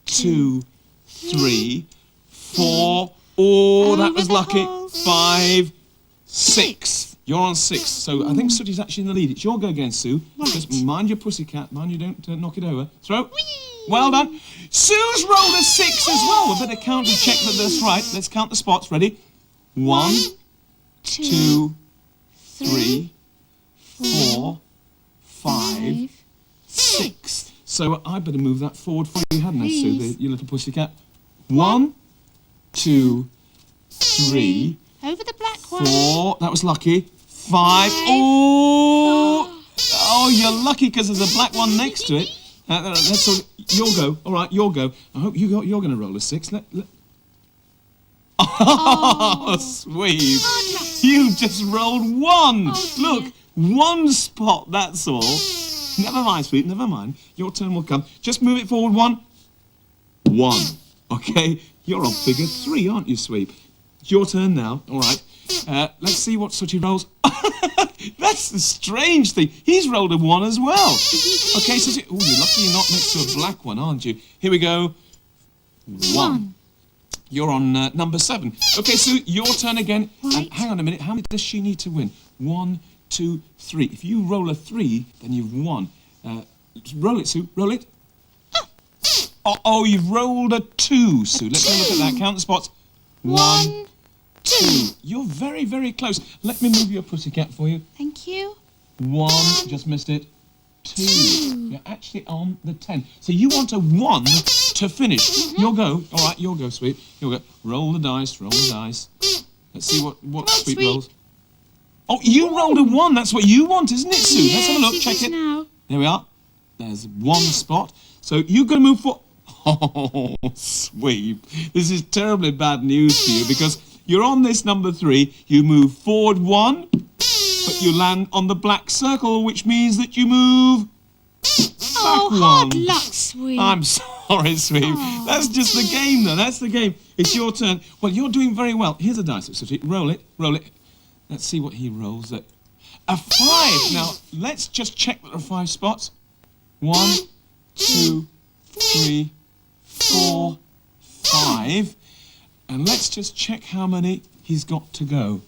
2, 3, 4. Oh, that was lucky. 5, 6. You're on 6. So I think Sooty's actually in the lead. It's your go again, Sue. Right. Just mind your pussycat. Mind you don't knock it over. Throw. Well done. Sue's rolled a 6 as well. We better count and check that that's right. Let's count the spots. Ready? 1, 2, 3, 4, 5, 6. So I better move that forward for you, hadn't I, Sue, you little pussycat? 1, 2, 3, Over the black one. 4. That was lucky. 5. Oh, you're lucky because there's a black one next to it. That's all. Your go. All right, your go. I hope you're going to roll a 6. Oh, sweet. You just rolled 1. Oh, Look, 1 spot, that's all. Never mind, sweet, never mind. Your turn will come. Just move it forward 1. 1. Okay? You're on figure 3, aren't you, sweet? It's your turn now. All right. Let's see what Sooty rolls. That's the strange thing. He's rolled a 1 as well. Okay, Sooty. Oh, you're lucky you're not next to a black one, aren't you? Here we go. 1. You're on number 7. Okay, Sue, your turn again. Right. And hang on a minute. How many does she need to win? 1, 2, 3. If you roll a 3, then you've won. Roll it, Sue. Roll it. Oh, you've rolled a 2, Sue. Let's have a look at that. Count the spots. 1, 2. You're very, very close. Let me move your pussycat for you. Thank you. 1. Just missed it. 2. You're actually on the 10. So you want a 1 to finish. You'll go. All right, you'll go, sweet. You'll go. Roll the dice. Roll the dice. Let's see what sweet rolls. Oh, you rolled a 1. That's what you want, isn't it, Sue? Let's have a look. Check it. Now. There we are. There's 1 spot. So you've got to move forward. Oh, sweet. This is terribly bad news for you because you're on this number 3. You move forward 1, but you land on the black circle, which means that you move back 1. Hard luck, sweet. I'm sorry, sweet. That's just the game, though. That's the game. It's your turn. Well, you're doing very well. Here's a dice, Sooty. Roll it. Roll it. Let's see what he rolls. A 5. Now, let's just check that there are 5 spots. 1, 2, 3, 4, 5. And let's just check how many he's got to go.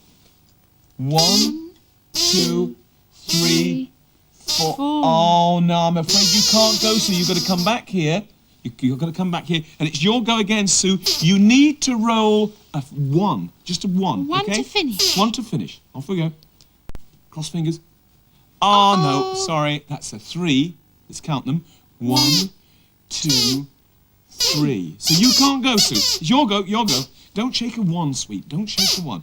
1, 2, 3, 4. Oh, no, I'm afraid you can't go, so you've got to come back here. You've got to come back here. And it's your go again, Sue. You need to roll a 1. Just a 1, 1 okay? to finish. 1 to finish. Off we go. Cross fingers. Oh, no, sorry. That's a 3. Let's count them. 1, 2, 3. So you can't go, Sue. It's your go, your go. Don't shake a 1, sweet. Don't shake a 1.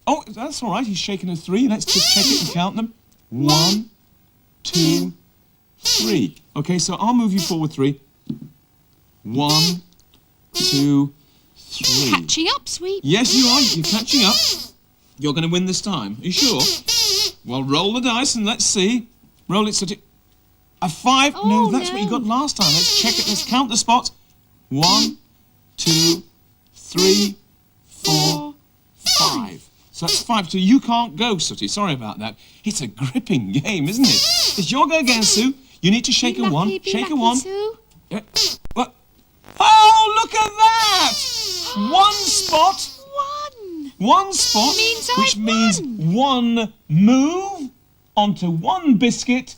Oh, that's all right. He's shaking a 3. Let's just check it and count them. 1, 2, 3. Okay, so I'll move you forward 3. 1, 2, 3. Catching up, sweet. Yes, you are. You're catching up. You're going to win this time. Are you sure? Well, roll the dice and let's see. Roll it so a 5. No, that's what you got last time. Let's check it. Let's count the spots. 1, 2, 3, 4, 5. So that's 5. So you can't go, Sooty. Sorry about that. It's a gripping game, isn't it? It's your go again, Sue. You need to shake a 1. Shake a 1. Sue. Yeah. What? Oh, look at that! 1 spot. 1 spot, which means 1 move onto 1 biscuit,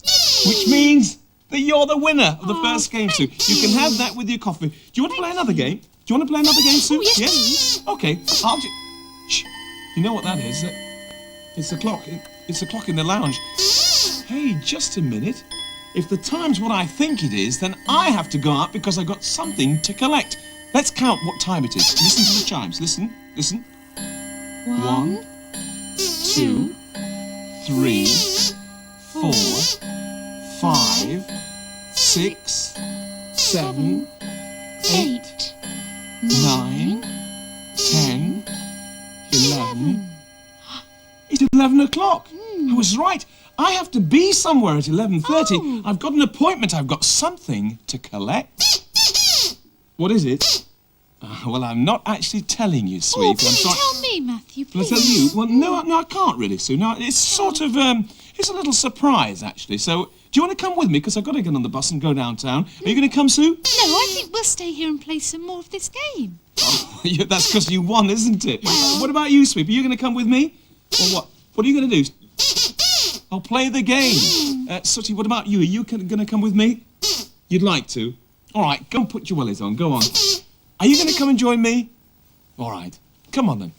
which means that you're the winner of the first game, Sue. You can have that with your coffee. Do you want to play another game? Do you want to play another game, Sue? Yes, please. Okay. Shh. You know what that is? It's the clock. It's the clock in the lounge. Hey, just a minute. If the time's what I think it is, then I have to go out because I've got something to collect. Let's count what time it is. Listen to the chimes. Listen. 1, 2, 3, 4, 5, 6, 7, 8, 9, 10, 11. It's 11 o'clock. I was right. I have to be somewhere at 11:30. Oh. I've got an appointment. I've got something to collect. What is it? Well, I'm not actually telling you, sweet. Oh, I'm please sorry. tell me, Matthew, Will I please. tell you? Well, no, I can't really, Sue. No, it's sort of, it's a little surprise, actually. So, do you want to come with me? Because I've got to get on the bus and go downtown. Are you going to come, Sue? No, I think we'll stay here and play some more of this game. Yeah, that's because you won, isn't it? What about you, Sweep? Are you going to come with me? Or what? What are you going to do? I'll play the game. Sooty, what about you? Are you going to come with me? You'd like to? All right, go and put your wellies on. Go on. Are you going to come and join me? All right. Come on, then.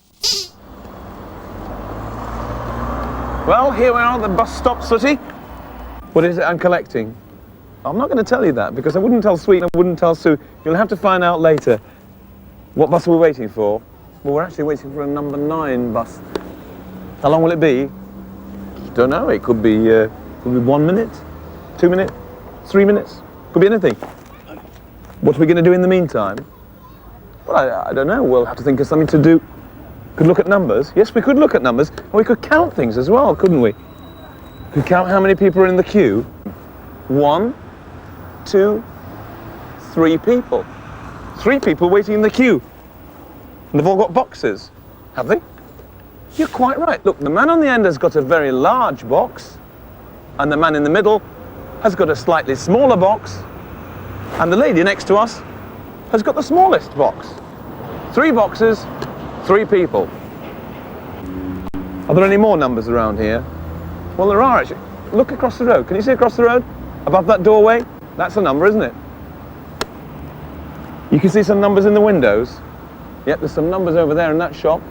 Well, here we are at the bus stop, Sooty. What is it I'm collecting? I'm not going to tell you that because I wouldn't tell Sweet and I wouldn't tell Sue. You'll have to find out later. What bus are we waiting for? Well, we're actually waiting for a number 9 bus. How long will it be? Don't know. It could be 1 minute, 2 minutes, 3 minutes. Could be anything. What are we going to do in the meantime? Well, I don't know. We'll have to think of something to do. Could look at numbers. Yes, we could look at numbers. And we could count things as well, couldn't we? Could count how many people are in the queue. 1, 2, 3 people. 3 people waiting in the queue. And they've all got boxes. Have they? You're quite right. Look, the man on the end has got a very large box. And the man in the middle has got a slightly smaller box. And the lady next to us has got the smallest box. 3 boxes, 3 people. Are there any more numbers around here? Well, there are actually. Look across the road. Can you see across the road? Above that doorway? That's a number, isn't it? You can see some numbers in the windows. Yep, there's some numbers over there in that shop.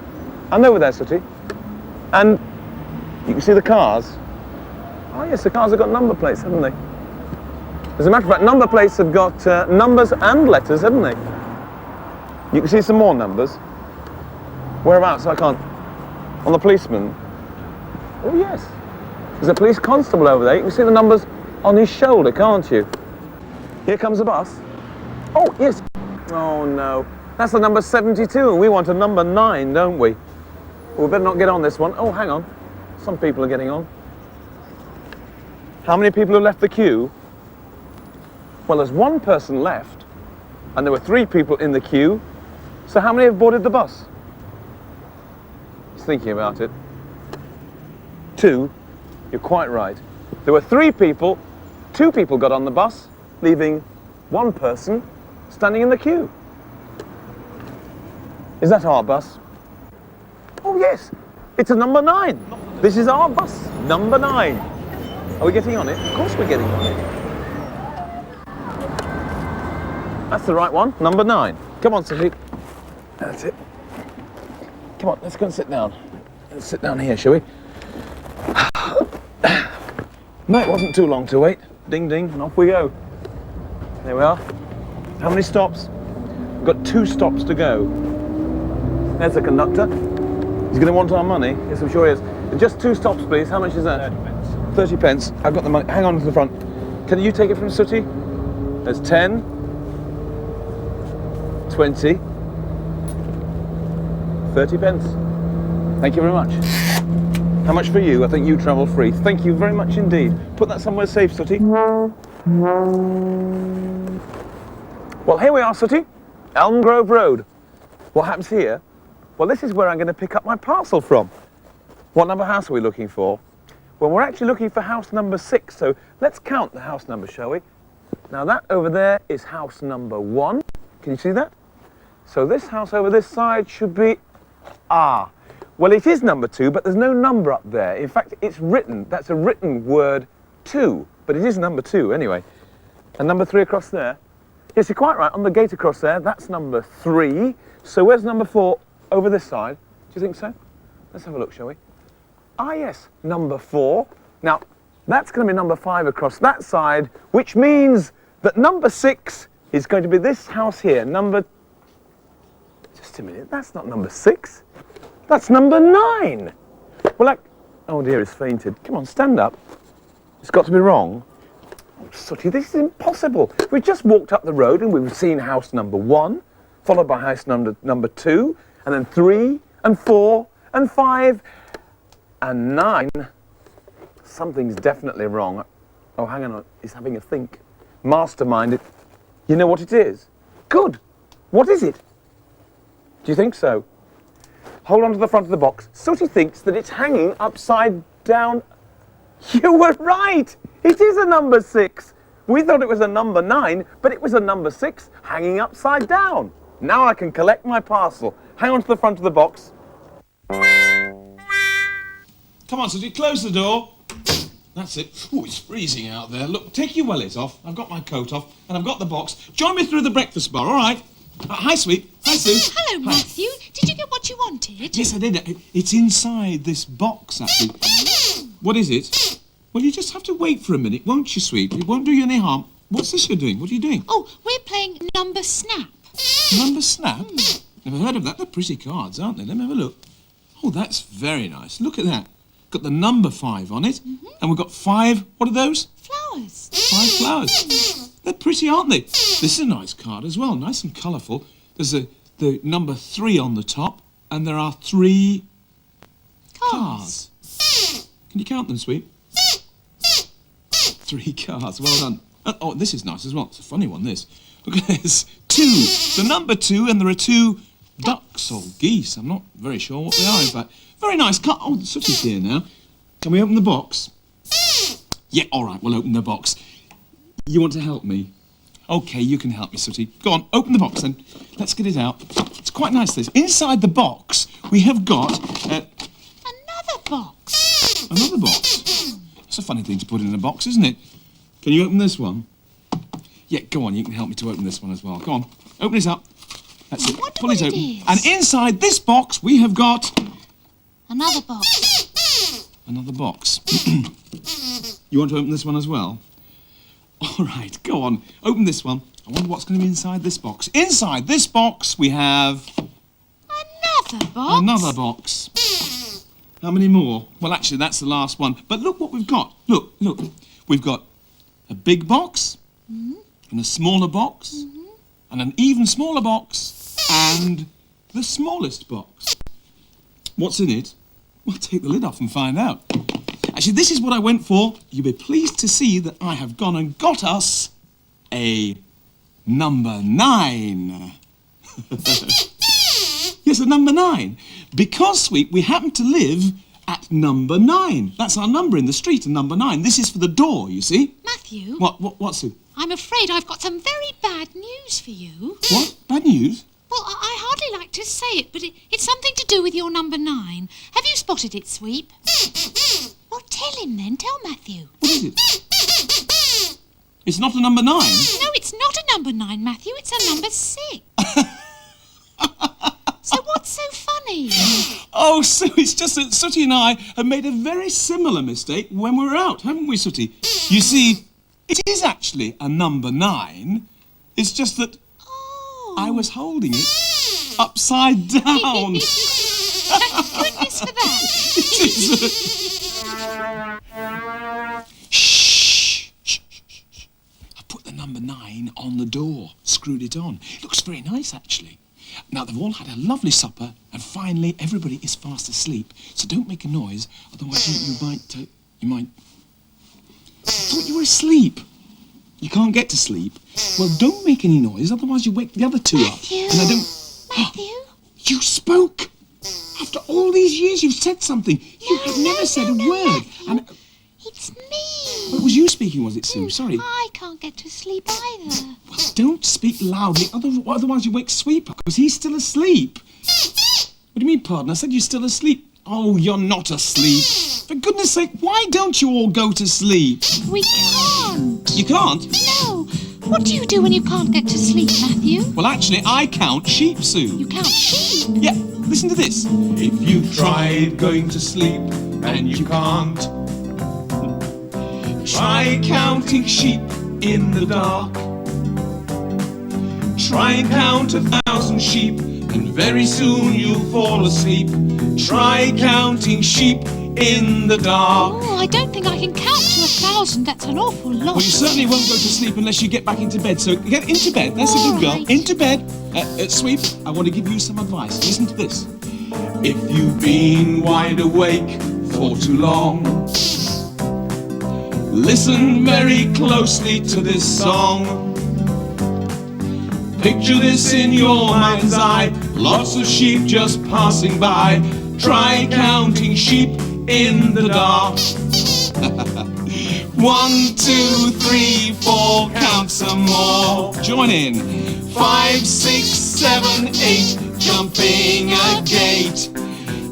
And over there, Sooty. And you can see the cars. Oh yes, the cars have got number plates, haven't they? As a matter of fact, number plates have got numbers and letters, haven't they? You can see some more numbers. Whereabouts? I can't. On the policeman. Oh yes. There's a police constable over there. You can see the numbers on his shoulder, can't you? Here comes the bus. Oh yes. Oh no. That's the number 72 and we want a number 9, don't we? Well, we better not get on this one. Oh, hang on. Some people are getting on. How many people have left the queue? Well, there's 1 person left, and there were 3 people in the queue. So how many have boarded the bus? He's thinking about it. 2. You're quite right. There were 3 people. 2 people got on the bus, leaving 1 person standing in the queue. Is that our bus? Oh yes, it's a number 9. This is our bus, number 9. Are we getting on it? Of course we're getting on it. That's the right one, number 9. Come on, Sophie. That's it. Come on, let's go and sit down. Let's sit down here, shall we? No, it wasn't too long to wait. Ding, ding, and off we go. There we are. How many stops? We've got 2 stops to go. There's the conductor. He's going to want our money. Yes, I'm sure he is. Just 2 stops, please. How much is that? 30 pence. 30 pence. I've got the money. Hang on to the front. Can you take it from Sooty? There's 10, 20, 30 pence. Thank you very much. How much for you? I think you travel free. Thank you very much indeed. Put that somewhere safe, Sooty. Well, here we are, Sooty. Elm Grove Road. What happens here? Well, this is where I'm going to pick up my parcel from. What number house are we looking for? Well, we're actually looking for house number 6, so let's count the house numbers, shall we? Now that over there is house number 1. Can you see that? So this house over this side should be... well, it is number 2, but there's no number up there. In fact, it's written. That's a written word 2, but it is number 2 anyway. And number 3 across there. Yes, you're quite right. On the gate across there, that's number 3. So where's number 4? Over this side. Do you think so? Let's have a look, shall we? Yes, number 4. Now, that's going to be number 5 across that side, which means that number 6 is going to be this house here. Just a minute, that's not number 6. That's number 9. Well, Oh dear, he's fainted. Come on, stand up. It's got to be wrong. Oh, Sooty, this is impossible. We just walked up the road and we've seen house number 1, followed by house number 2, and then 3, and 4, and 5, and 9. Something's definitely wrong. Oh, hang on, he's having a think. Mastermind it. You know what it is? Good. What is it? Do you think so? Hold on to the front of the box. Sooty thinks that it's hanging upside down. You were right! It is a number 6. We thought it was a number 9, but it was a number 6 hanging upside down. Now I can collect my parcel. Hang on to the front of the box. Come on, Sooty, close the door. That's it. Oh, it's freezing out there. Look, take your wellies off. I've got my coat off, and I've got the box. Join me through the breakfast bar, all right? Hi, sweet. Hi, Sue. Hello, Matthew. Did you get what you wanted? Yes, I did. It's inside this box, actually. What is it? Well, you just have to wait for a minute, won't you, sweet? It won't do you any harm. What's this you're doing? What are you doing? Oh, we're playing Number Snap. Number Snap? Never heard of that. They're pretty cards, aren't they? Let me have a look. Oh, that's very nice. Look at that. Got the number 5 on it. And we've got 5, what are those? Flowers. 5 flowers. They're pretty, aren't they? This is a nice card as well, nice and colourful. There's the number 3 on the top, and there are 3 cars. Can you count them, sweet? 3 cars, well done. Oh, this is nice as well. It's a funny one, this. Look at this. 2. The number 2, and there are 2 ducks or geese. I'm not very sure what they are, in fact. Very nice card. Oh, the Sooty's here now. Can we open the box? Yeah, all right, we'll open the box. You want to help me? OK, you can help me, Sooty. Go on, open the box then. Let's get it out. It's quite nice, this. Inside the box, we have got... Another box. Another box? It's a funny thing to put in a box, isn't it? Can you open this one? Yeah, go on, you can help me to open this one as well. Go on, open it up. That's it. Pull it open. And inside this box, we have got... Another box. Another box. You want to open this one as well? All right, go on. Open this one. I wonder what's going to be inside this box. Inside this box, we have... Another box. Another box. How many more? Well, actually, that's the last one. But look what we've got. Look. We've got a big box, and a smaller box, and an even smaller box, and the smallest box. What's in it? Well, take the lid off and find out. Actually, this is what I went for. You'll be pleased to see that I have gone and got us a number 9. Yes, a number 9. Because, sweet, we happen to live at number 9. That's our number in the street, number 9. This is for the door, you see. Matthew? What, Sue? I'm afraid I've got some very bad news for you. What? Bad news? Well, I hardly like to say it, but it's something to do with your number 9. Have you spotted it, Sweep? Well, tell him then. Tell Matthew. What is it? It's not a number 9. No, it's not a number 9, Matthew. It's a number 6. So what's so funny? Oh, Sue, it's just that Sooty and I have made a very similar mistake when we were out, haven't we, Sooty? You see, it is actually a number 9. It's just that I was holding it upside down. Thank goodness for that. Shh. I put the number 9 on the door, screwed it on. It looks very nice, actually. Now, they've all had a lovely supper, and finally everybody is fast asleep. So don't make a noise, otherwise you might... I thought you were asleep. You can't get to sleep. Well, don't make any noise, otherwise you wake the other 2 up. Matthew. And I don't... Matthew? You spoke! After all these years, you've said something. You have never said a word. Matthew. And It's me. it was you speaking, was it, Sue? Sorry. I can't get to sleep either. Well, don't speak loudly, otherwise you wake Sweep up, because he's still asleep. What do you mean, pardon? I said you're still asleep. Oh, you're not asleep. For goodness sake, why don't you all go to sleep? We can't. You can't? No. What do you do when you can't get to sleep, Matthew? Well, actually, I count sheep, Sue. You count sheep. Yeah, listen to this. If you've tried going to sleep and you can't, try counting sheep in the dark. Try and count 1,000 sheep, and very soon you'll fall asleep. Try counting sheep in the dark. Oh, I don't think I can count to 1,000. That's an awful lot. Well, you certainly won't go to sleep unless you get back into bed. So get into bed. That's a good girl. Alright. Into bed. Sweep, I want to give you some advice. Listen to this. If you've been wide awake for too long, listen very closely to this song. Picture this in your mind's eye. Lots of sheep just passing by. Try counting sheep in the dark. 1, 2, 3, 4, count some more. Join in. 5, 6, 7, 8, jumping a gate.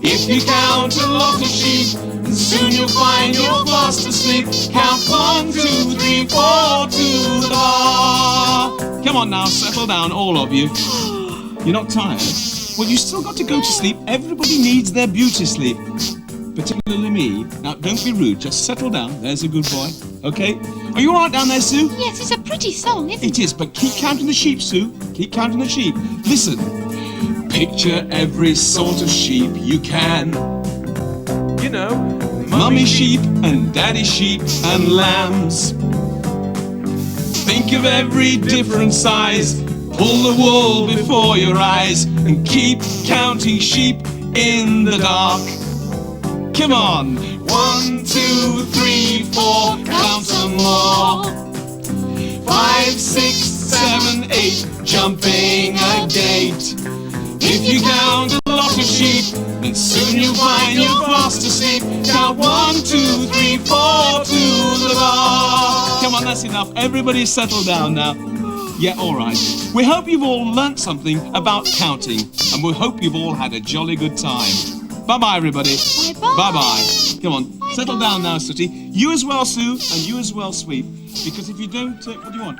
If you count a lot of sheep, soon you'll find you're fast asleep. Count 1, 2, 3, 4 to the bar. Come on now, settle down, all of you. You're not tired? Well, you still got to go to sleep. Everybody needs their beauty sleep. Particularly me. Now, don't be rude. Just settle down. There's a good boy. Okay? Are you all right down there, Sue? Yes, it's a pretty song, isn't it? It is, but keep counting the sheep, Sue. Keep counting the sheep. Listen. Picture every sort of sheep you can. You know, Mummy sheep and daddy sheep and lambs. Think of every different size. Pull the wool before your eyes and keep counting sheep in the dark. Come on. 1, 2, 3, 4, count some more. 5, 6, 7, 8, jumping a gate. If you count a lot of sheep, then soon you'll find you're fast asleep. Count 1, 2, 3, 4 to the bar. Come on, that's enough. Everybody settle down now. Yeah, all right. We hope you've all learnt something about counting, and we hope you've all had a jolly good time. Bye-bye, everybody. Bye-bye. Bye-bye. Come on, settle down now, Sooty. You as well, Sue, and you as well, Sweep. Because if you don't, what do you want?